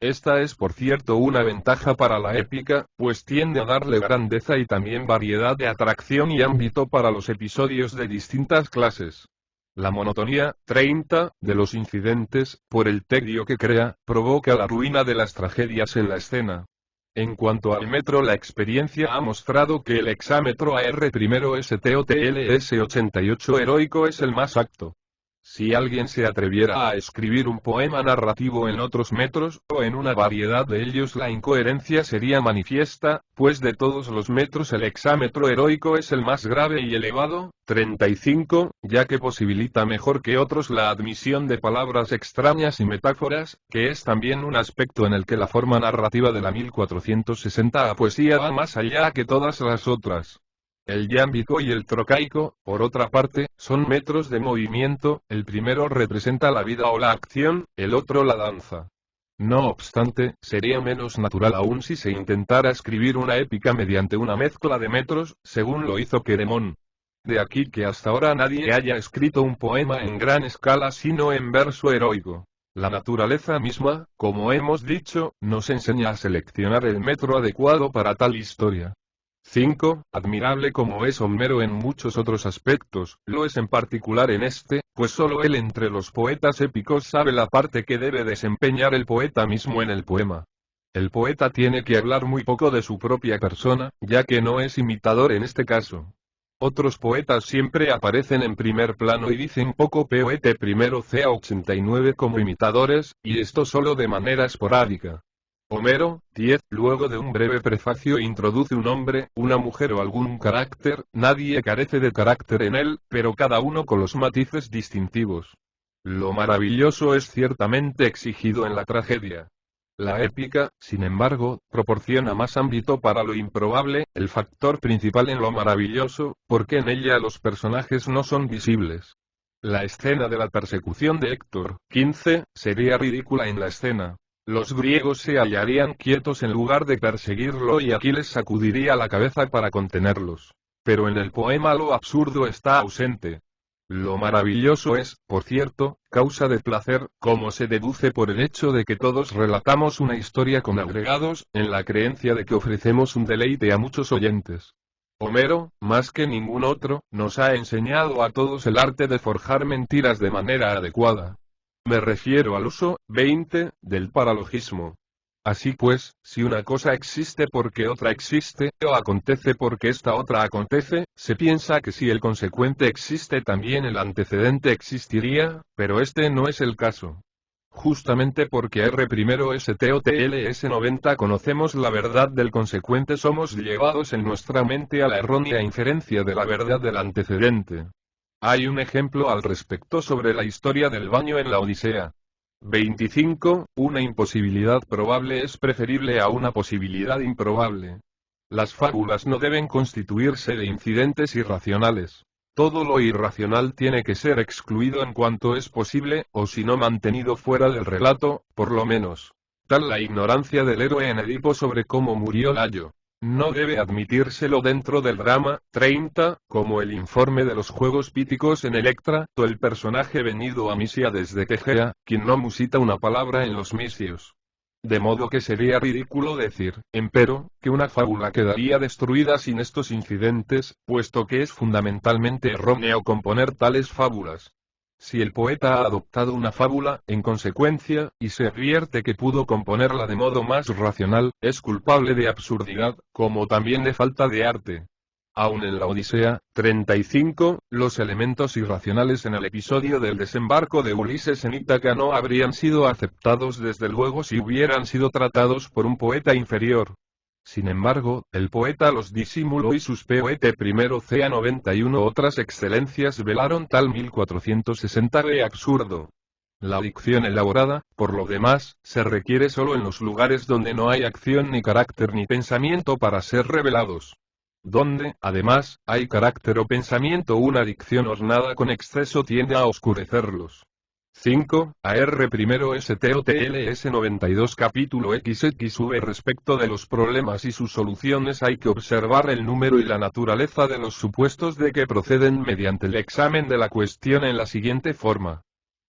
Esta es por cierto una ventaja para la épica, pues tiende a darle grandeza y también variedad de atracción y ámbito para los episodios de distintas clases. La monotonía, 30, de los incidentes, por el tedio que crea, provoca la ruina de las tragedias en la escena. En cuanto al metro, la experiencia ha mostrado que el hexámetro AR1STOTLS88 heroico es el más apto. Si alguien se atreviera a escribir un poema narrativo en otros metros, o en una variedad de ellos, la incoherencia sería manifiesta, pues de todos los metros el hexámetro heroico es el más grave y elevado, 35, ya que posibilita mejor que otros la admisión de palabras extrañas y metáforas, que es también un aspecto en el que la forma narrativa de la 1460 poesía va más allá que todas las otras. El yámbico y el trocaico, por otra parte, son metros de movimiento, el primero representa la vida o la acción, el otro la danza. No obstante, sería menos natural aún si se intentara escribir una épica mediante una mezcla de metros, según lo hizo Queremón. De aquí que hasta ahora nadie haya escrito un poema en gran escala sino en verso heroico. La naturaleza misma, como hemos dicho, nos enseña a seleccionar el metro adecuado para tal historia. 5. Admirable como es Homero en muchos otros aspectos, lo es en particular en este, pues solo él entre los poetas épicos sabe la parte que debe desempeñar el poeta mismo en el poema. El poeta tiene que hablar muy poco de su propia persona, ya que no es imitador en este caso. Otros poetas siempre aparecen en primer plano y dicen poco. Poete primero ca89 como imitadores, y esto solo de manera esporádica. Homero, 10, luego de un breve prefacio introduce un hombre, una mujer o algún carácter, nadie carece de carácter en él, pero cada uno con los matices distintivos. Lo maravilloso es ciertamente exigido en la tragedia. La épica, sin embargo, proporciona más ámbito para lo improbable, el factor principal en lo maravilloso, porque en ella los personajes no son visibles. La escena de la persecución de Héctor, 15, sería ridícula en la escena. Los griegos se hallarían quietos en lugar de perseguirlo y Aquiles sacudiría la cabeza para contenerlos. Pero en el poema lo absurdo está ausente. Lo maravilloso es, por cierto, causa de placer, como se deduce por el hecho de que todos relatamos una historia con agregados, en la creencia de que ofrecemos un deleite a muchos oyentes. Homero, más que ningún otro, nos ha enseñado a todos el arte de forjar mentiras de manera adecuada. Me refiero al uso, 20, del paralogismo. Así pues, si una cosa existe porque otra existe, o acontece porque esta otra acontece, se piensa que si el consecuente existe también el antecedente existiría, pero este no es el caso. Justamente porque R1STOTLS90 conocemos la verdad del consecuente, somos llevados en nuestra mente a la errónea inferencia de la verdad del antecedente. Hay un ejemplo al respecto sobre la historia del baño en la Odisea. 25. Una imposibilidad probable es preferible a una posibilidad improbable. Las fábulas no deben constituirse de incidentes irracionales. Todo lo irracional tiene que ser excluido en cuanto es posible, o si no mantenido fuera del relato, por lo menos. Tal la ignorancia del héroe en Edipo sobre cómo murió Layo. No debe admitírselo dentro del drama, 30, como el informe de los juegos píticos en Electra, o el personaje venido a Misia desde Tegea, quien no musita una palabra en los misios. De modo que sería ridículo decir, empero, que una fábula quedaría destruida sin estos incidentes, puesto que es fundamentalmente erróneo componer tales fábulas. Si el poeta ha adoptado una fábula, en consecuencia, y se advierte que pudo componerla de modo más racional, es culpable de absurdidad, como también de falta de arte. Aun en la Odisea, 35, los elementos irracionales en el episodio del desembarco de Ulises en Ítaca no habrían sido aceptados desde luego si hubieran sido tratados por un poeta inferior. Sin embargo, el poeta los disimuló y sus poete primero ca91 otras excelencias velaron tal 1460 de absurdo. La dicción elaborada, por lo demás, se requiere solo en los lugares donde no hay acción ni carácter ni pensamiento para ser revelados. Donde, además, hay carácter o pensamiento, una dicción ornada con exceso tiende a oscurecerlos. 5. AR1STOTLS92 capítulo XXV. Respecto de los problemas y sus soluciones hay que observar el número y la naturaleza de los supuestos de que proceden mediante el examen de la cuestión en la siguiente forma.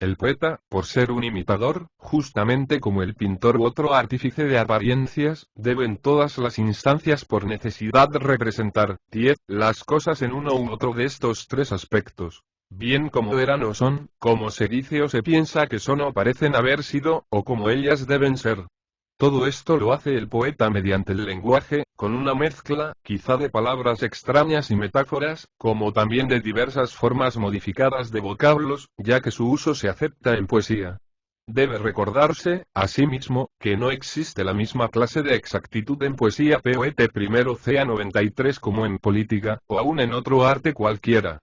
El poeta, por ser un imitador, justamente como el pintor u otro artífice de apariencias, debe en todas las instancias por necesidad representar, 10, las cosas en uno u otro de estos tres aspectos. Bien como eran o son, como se dice o se piensa que son o parecen haber sido, o como ellas deben ser. Todo esto lo hace el poeta mediante el lenguaje, con una mezcla, quizá de palabras extrañas y metáforas, como también de diversas formas modificadas de vocablos, ya que su uso se acepta en poesía. Debe recordarse, asimismo, que no existe la misma clase de exactitud en poesía poeta primero CA 93 como en política, o aún en otro arte cualquiera.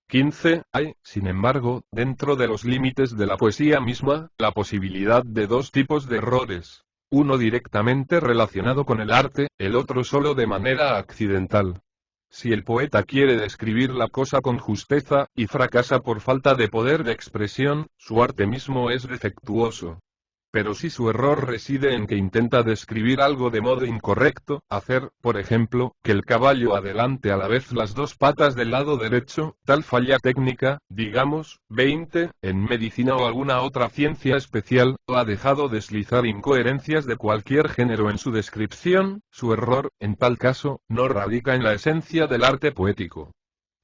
15. Hay, sin embargo, dentro de los límites de la poesía misma, la posibilidad de dos tipos de errores. Uno directamente relacionado con el arte, el otro solo de manera accidental. Si el poeta quiere describir la cosa con justeza, y fracasa por falta de poder de expresión, su arte mismo es defectuoso. Pero si su error reside en que intenta describir algo de modo incorrecto, hacer, por ejemplo, que el caballo adelante a la vez las dos patas del lado derecho, tal falla técnica, digamos, 20, en medicina o alguna otra ciencia especial, o ha dejado deslizar incoherencias de cualquier género en su descripción, su error, en tal caso, no radica en la esencia del arte poético.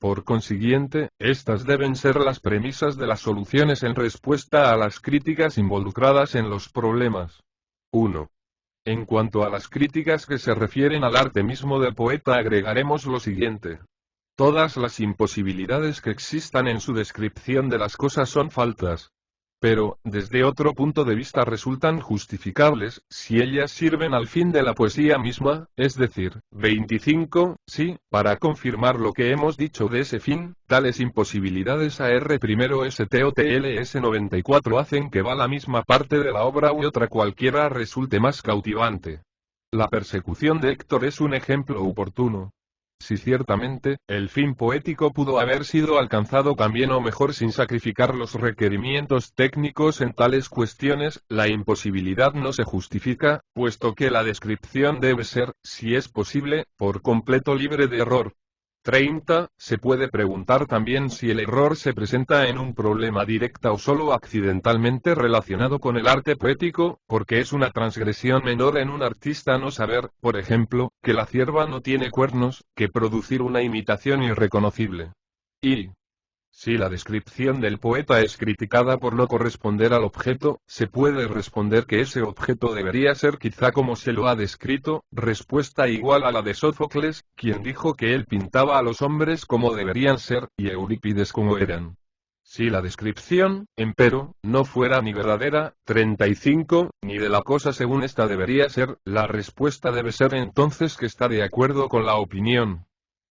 Por consiguiente, estas deben ser las premisas de las soluciones en respuesta a las críticas involucradas en los problemas. 1. En cuanto a las críticas que se refieren al arte mismo del poeta agregaremos lo siguiente. Todas las imposibilidades que existan en su descripción de las cosas son faltas. Pero, desde otro punto de vista resultan justificables, si ellas sirven al fin de la poesía misma, es decir, 25, sí, para confirmar lo que hemos dicho de ese fin, tales imposibilidades AR primero STOTLS 94 hacen que va la misma parte de la obra u otra cualquiera resulte más cautivante. La persecución de Héctor es un ejemplo oportuno. Si ciertamente, el fin poético pudo haber sido alcanzado también o mejor sin sacrificar los requerimientos técnicos en tales cuestiones, la imposibilidad no se justifica, puesto que la descripción debe ser, si es posible, por completo libre de error. 30. Se puede preguntar también si el error se presenta en un problema directa o solo accidentalmente relacionado con el arte poético, porque es una transgresión menor en un artista no saber, por ejemplo, que la cierva no tiene cuernos, que producir una imitación irreconocible. Y si la descripción del poeta es criticada por no corresponder al objeto, se puede responder que ese objeto debería ser quizá como se lo ha descrito, respuesta igual a la de Sófocles, quien dijo que él pintaba a los hombres como deberían ser, y Eurípides como eran. Si la descripción, empero, no fuera ni verdadera, 35, ni de la cosa según esta debería ser, la respuesta debe ser entonces que está de acuerdo con la opinión.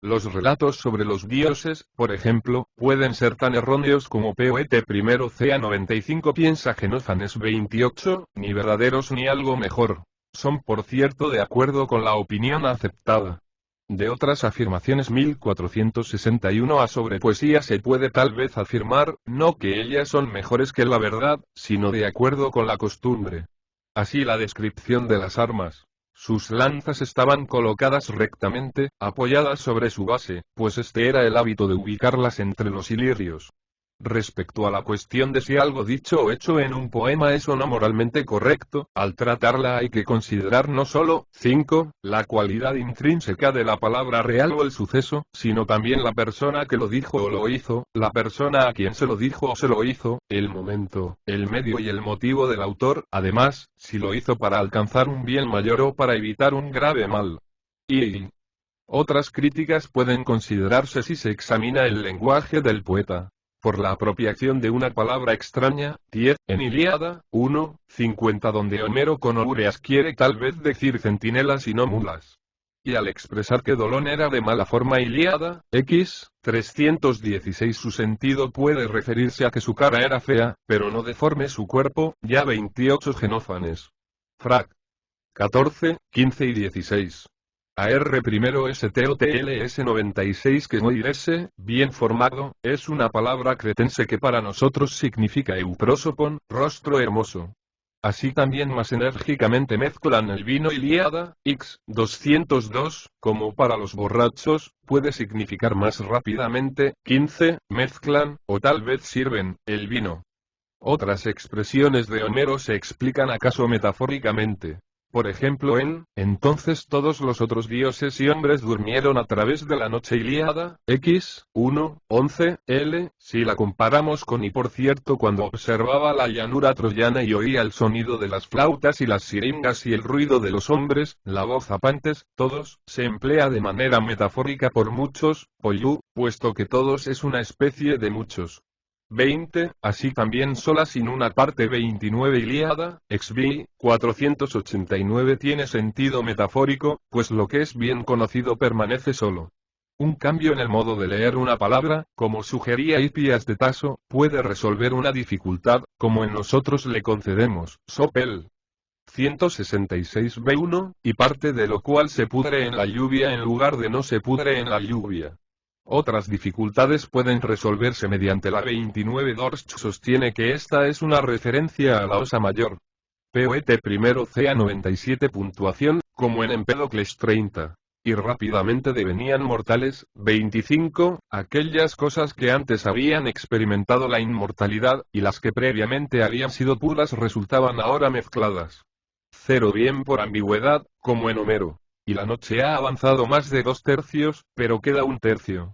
Los relatos sobre los dioses, por ejemplo, pueden ser tan erróneos como poeta primero CA 95 piensa Genófanes 28, ni verdaderos ni algo mejor. Son por cierto de acuerdo con la opinión aceptada. De otras afirmaciones 1461 a sobre poesía se puede tal vez afirmar, no que ellas son mejores que la verdad, sino de acuerdo con la costumbre. Así la descripción de las armas. Sus lanzas estaban colocadas rectamente, apoyadas sobre su base, pues este era el hábito de ubicarlas entre los ilirios. Respecto a la cuestión de si algo dicho o hecho en un poema es o no moralmente correcto, al tratarla hay que considerar no solo, 5, la cualidad intrínseca de la palabra real o el suceso, sino también la persona que lo dijo o lo hizo, la persona a quien se lo dijo o se lo hizo, el momento, el medio y el motivo del autor, además, si lo hizo para alcanzar un bien mayor o para evitar un grave mal. Y otras críticas pueden considerarse si se examina el lenguaje del poeta. Por la apropiación de una palabra extraña, 10, en Ilíada, 1, 50 donde Homero con Oureas quiere tal vez decir centinelas y no mulas. Y al expresar que Dolón era de mala forma Ilíada, X, 316 su sentido puede referirse a que su cara era fea, pero no deforme su cuerpo, ya 28 Genófanes. Frac. 14, 15 y 16. AR primero STOTLS 96 que moirese, bien formado, es una palabra cretense que para nosotros significa euprósopon, rostro hermoso. Así también más enérgicamente mezclan el vino Ilíada, X, 202, como para los borrachos, puede significar más rápidamente, 15, mezclan, o tal vez sirven, el vino. Otras expresiones de Homero se explican acaso metafóricamente. Por ejemplo entonces todos los otros dioses y hombres durmieron a través de la noche. Ilíada, X, 1:11, L, si la comparamos con y por cierto cuando observaba la llanura troyana y oía el sonido de las flautas y las siringas y el ruido de los hombres, la voz zapantes, todos, se emplea de manera metafórica por muchos, pollú, puesto que todos es una especie de muchos. 20, así también sola sin una parte. 29 Ilíada, XB, 489 tiene sentido metafórico, pues lo que es bien conocido permanece solo. Un cambio en el modo de leer una palabra, como sugería Hipías de Taso, puede resolver una dificultad, como en nosotros le concedemos, sopel. 166 B1, y parte de lo cual se pudre en la lluvia en lugar de no se pudre en la lluvia. Otras dificultades pueden resolverse mediante la 29. Dorsch sostiene que esta es una referencia a la osa mayor. Poet primero CA 97 puntuación, como en Empédocles 30. Y rápidamente devenían mortales. 25, aquellas cosas que antes habían experimentado la inmortalidad, y las que previamente habían sido puras resultaban ahora mezcladas. 0 bien por ambigüedad, como en Homero. Y la noche ha avanzado más de 2/3, pero queda 1/3.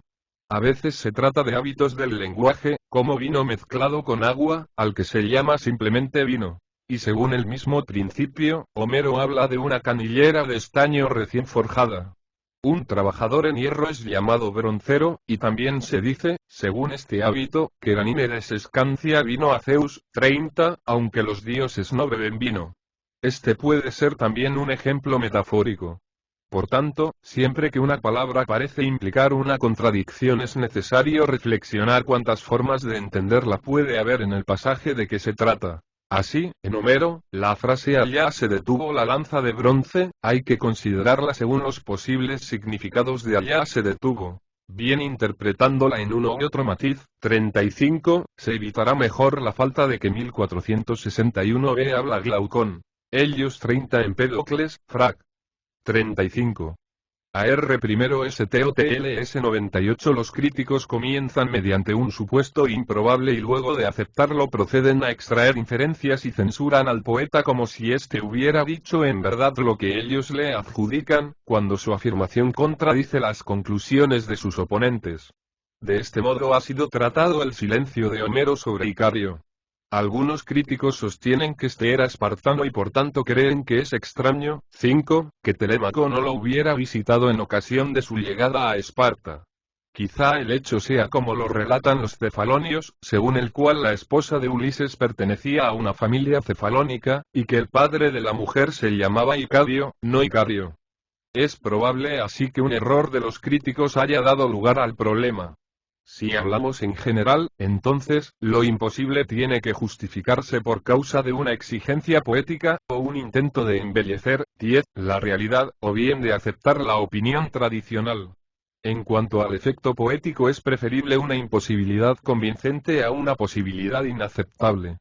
A veces se trata de hábitos del lenguaje, como vino mezclado con agua, al que se llama simplemente vino. Y según el mismo principio, Homero habla de una canillera de estaño recién forjada. Un trabajador en hierro es llamado broncero, y también se dice, según este hábito, que Ganímedes escancia vino a Zeus, 30, aunque los dioses no beben vino. Este puede ser también un ejemplo metafórico. Por tanto, siempre que una palabra parece implicar una contradicción es necesario reflexionar cuántas formas de entenderla puede haber en el pasaje de que se trata. Así, en Homero, la frase allá se detuvo la lanza de bronce, hay que considerarla según los posibles significados de allá se detuvo. Bien interpretándola en uno y otro matiz. 35, se evitará mejor la falta de que 1461 b habla Glaucón. Helios 30 Empédocles, frac. 35. AR primero STOTLS 98. Los críticos comienzan mediante un supuesto improbable y luego de aceptarlo proceden a extraer inferencias y censuran al poeta como si éste hubiera dicho en verdad lo que ellos le adjudican, cuando su afirmación contradice las conclusiones de sus oponentes. De este modo ha sido tratado el silencio de Homero sobre Icario. Algunos críticos sostienen que este era espartano y por tanto creen que es extraño, 5, que Telémaco no lo hubiera visitado en ocasión de su llegada a Esparta. Quizá el hecho sea como lo relatan los cefalonios, según el cual la esposa de Ulises pertenecía a una familia cefalónica, y que el padre de la mujer se llamaba Icadio, no Icario. Es probable así que un error de los críticos haya dado lugar al problema. Si hablamos en general, entonces, lo imposible tiene que justificarse por causa de una exigencia poética, o un intento de embellecer, la realidad, o bien de aceptar la opinión tradicional. En cuanto al efecto poético es preferible una imposibilidad convincente a una posibilidad inaceptable.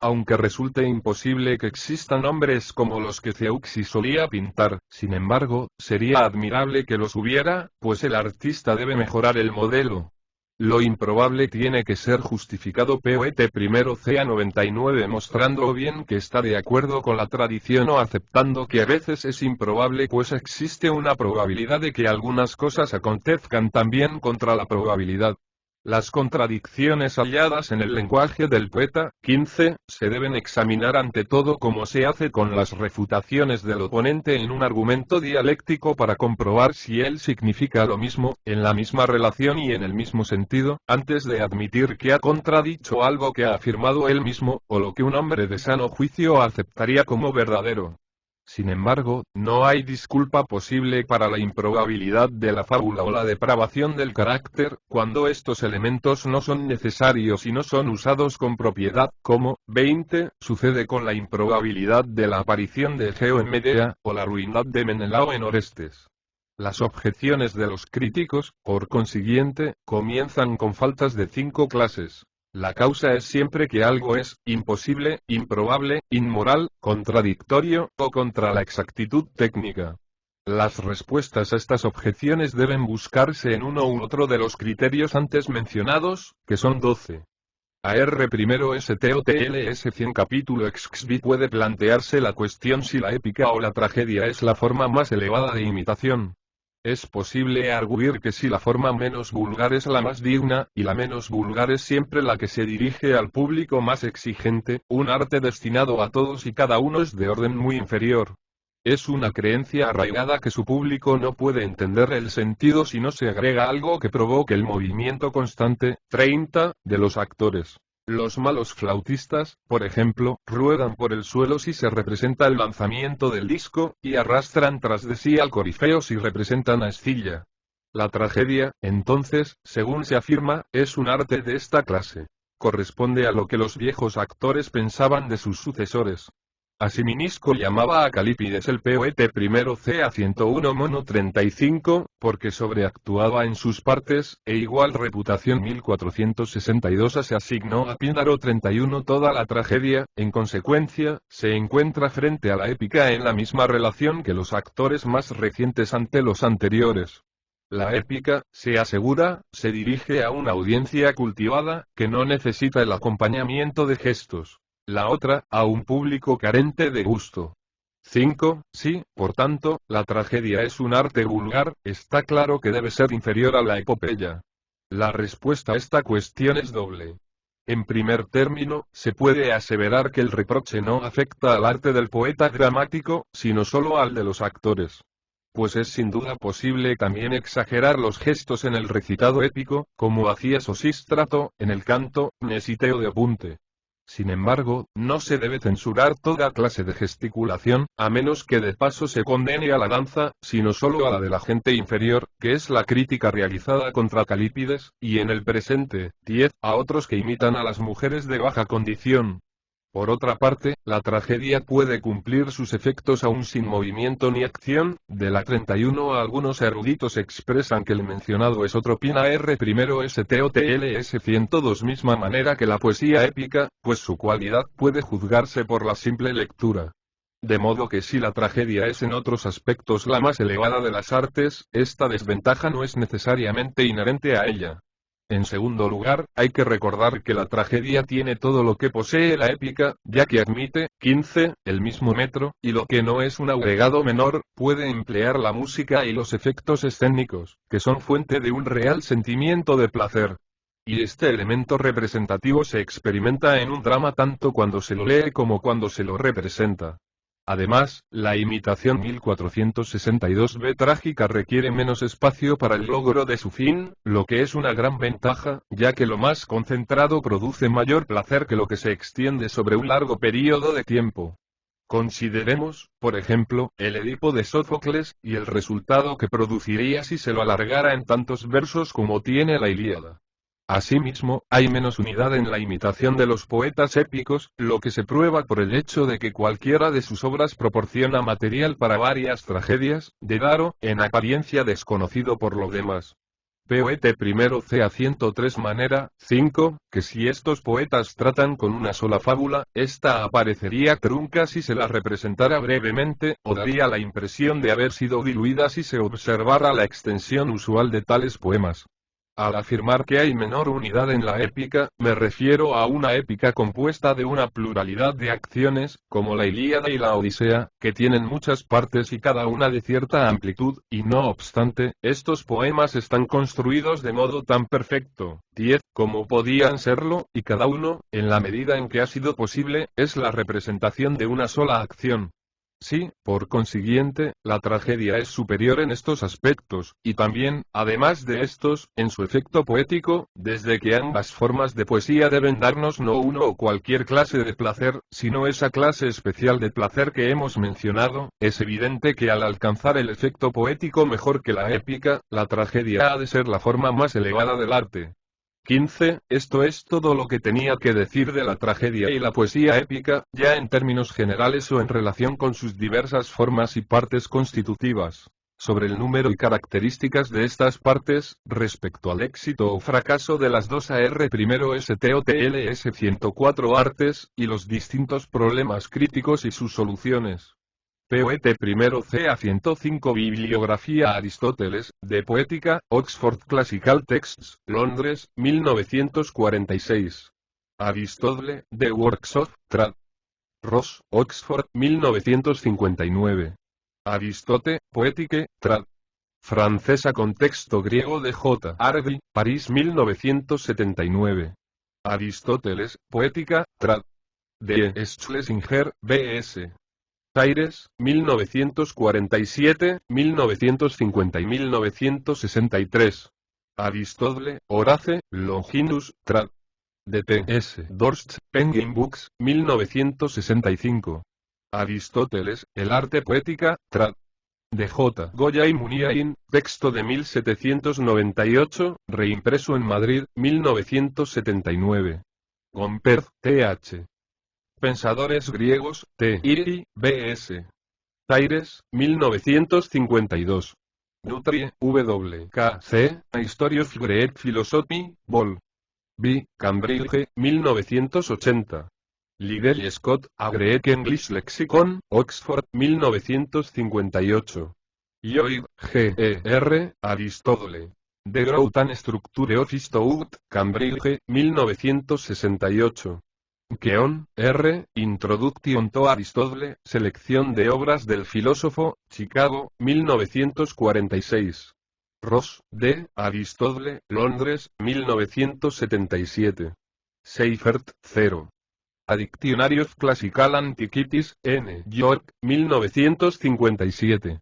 Aunque resulte imposible que existan hombres como los que Zeuxis solía pintar, sin embargo, sería admirable que los hubiera, pues el artista debe mejorar el modelo. Lo improbable tiene que ser justificado. Poet primero CA 99 mostrando bien que está de acuerdo con la tradición o aceptando que a veces es improbable pues existe una probabilidad de que algunas cosas acontezcan también contra la probabilidad. Las contradicciones halladas en el lenguaje del poeta, 15, se deben examinar ante todo como se hace con las refutaciones del oponente en un argumento dialéctico para comprobar si él significa lo mismo, en la misma relación y en el mismo sentido, antes de admitir que ha contradicho algo que ha afirmado él mismo, o lo que un hombre de sano juicio aceptaría como verdadero. Sin embargo, no hay disculpa posible para la improbabilidad de la fábula o la depravación del carácter, cuando estos elementos no son necesarios y no son usados con propiedad, como, 20, sucede con la improbabilidad de la aparición de Egeo en Medea, o la ruindad de Menelao en Orestes. Las objeciones de los críticos, por consiguiente, comienzan con faltas de 5 clases. La causa es siempre que algo es imposible, improbable, inmoral, contradictorio, o contra la exactitud técnica. Las respuestas a estas objeciones deben buscarse en uno u otro de los criterios antes mencionados, que son 12. AR primero STOTLS 100 capítulo XXB puede plantearse la cuestión si la épica o la tragedia es la forma más elevada de imitación. Es posible arguir que si la forma menos vulgar es la más digna, y la menos vulgar es siempre la que se dirige al público más exigente, un arte destinado a todos y cada uno es de orden muy inferior. Es una creencia arraigada que su público no puede entender el sentido si no se agrega algo que provoque el movimiento constante, 30, de los actores. Los malos flautistas, por ejemplo, ruedan por el suelo si se representa el lanzamiento del disco, y arrastran tras de sí al corifeo si representan a Escilla. La tragedia, entonces, según se afirma, es un arte de esta clase. Corresponde a lo que los viejos actores pensaban de sus sucesores. Asiminisco llamaba a Calípides el poeta primero ca 101 mono 35, porque sobreactuaba en sus partes, e igual reputación 1462 se asignó a Píndaro 31 toda la tragedia, en consecuencia, se encuentra frente a la épica en la misma relación que los actores más recientes ante los anteriores. La épica, se asegura, se dirige a una audiencia cultivada, que no necesita el acompañamiento de gestos. La otra, a un público carente de gusto. 5. Sí, por tanto, la tragedia es un arte vulgar, está claro que debe ser inferior a la epopeya. La respuesta a esta cuestión es doble. En primer término, se puede aseverar que el reproche no afecta al arte del poeta dramático, sino solo al de los actores. Pues es sin duda posible también exagerar los gestos en el recitado épico, como hacía Sosístrato, en el canto, Mnesiteo de Opunte. Sin embargo, no se debe censurar toda clase de gesticulación, a menos que de paso se condene a la danza, sino solo a la de la gente inferior, que es la crítica realizada contra Calípides, y en el presente, 10, a otros que imitan a las mujeres de baja condición. Por otra parte, la tragedia puede cumplir sus efectos aún sin movimiento ni acción. De la 31 algunos eruditos expresan que el mencionado es otro pin AR primero STOTLS 102 misma manera que la poesía épica, pues su cualidad puede juzgarse por la simple lectura. De modo que si la tragedia es en otros aspectos la más elevada de las artes, esta desventaja no es necesariamente inherente a ella. En segundo lugar, hay que recordar que la tragedia tiene todo lo que posee la épica, ya que admite, 15, el mismo metro, y lo que no es un agregado menor, puede emplear la música y los efectos escénicos, que son fuente de un real sentimiento de placer. Y este elemento representativo se experimenta en un drama tanto cuando se lo lee como cuando se lo representa. Además, la imitación 1462b trágica requiere menos espacio para el logro de su fin, lo que es una gran ventaja, ya que lo más concentrado produce mayor placer que lo que se extiende sobre un largo período de tiempo. Consideremos, por ejemplo, el Edipo de Sófocles, y el resultado que produciría si se lo alargara en tantos versos como tiene la Ilíada. Asimismo, hay menos unidad en la imitación de los poetas épicos, lo que se prueba por el hecho de que cualquiera de sus obras proporciona material para varias tragedias, de Daro, en apariencia desconocido por los demás. Poete primero ca 103 manera, 5, que si estos poetas tratan con una sola fábula, esta aparecería trunca si se la representara brevemente, o daría la impresión de haber sido diluida si se observara la extensión usual de tales poemas. Al afirmar que hay menor unidad en la épica, me refiero a una épica compuesta de una pluralidad de acciones, como la Ilíada y la Odisea, que tienen muchas partes y cada una de cierta amplitud, y no obstante, estos poemas están construidos de modo tan perfecto, 10, como podían serlo, y cada uno, en la medida en que ha sido posible, es la representación de una sola acción. Sí, por consiguiente, la tragedia es superior en estos aspectos, y también, además de estos, en su efecto poético, desde que ambas formas de poesía deben darnos no uno o cualquier clase de placer, sino esa clase especial de placer que hemos mencionado, es evidente que al alcanzar el efecto poético mejor que la épica, la tragedia ha de ser la forma más elevada del arte. 15. Esto es todo lo que tenía que decir de la tragedia y la poesía épica, ya en términos generales o en relación con sus diversas formas y partes constitutivas. Sobre el número y características de estas partes, respecto al éxito o fracaso de las dos AR primero STOTLS 104 artes, y los distintos problemas críticos y sus soluciones. Poete primero ca 105 Bibliografía Aristóteles, de Poética, Oxford Classical Texts, Londres, 1946. Aristotle, The Works of Trad. Ross, Oxford, 1959. Aristote, Poétique, Trad. Francesa con texto griego de J. Hardy, París 1979. Aristóteles, Poética, Trad. De Schlesinger, B.S. Aires, 1947, 1950 y 1963. Aristotle, Horace, Longinus, Trad. De T.S. Dorst, Penguin Books, 1965. Aristóteles, El arte poética, Trad. De J. Goya y Muniain, texto de 1798, reimpreso en Madrid, 1979. Gomperz, Th. Pensadores griegos, T. Iri, B.S. Aires, 1952. Dutrie, W. K. C. A History of Greek Philosophy, Vol. B. Cambridge, 1980. Liddell Scott, A Greek English Lexicon, Oxford, 1958. Lloyd, G. E. R., Aristotle. The Growth and Structure of Thought, Cambridge, 1968. Keon, R., Introduction to Aristotle, selección de obras del filósofo, Chicago, 1946. Ross, D., Aristotle, Londres, 1977. Seifert, 0. A Dictionary of Classical Antiquities, N. York, 1957.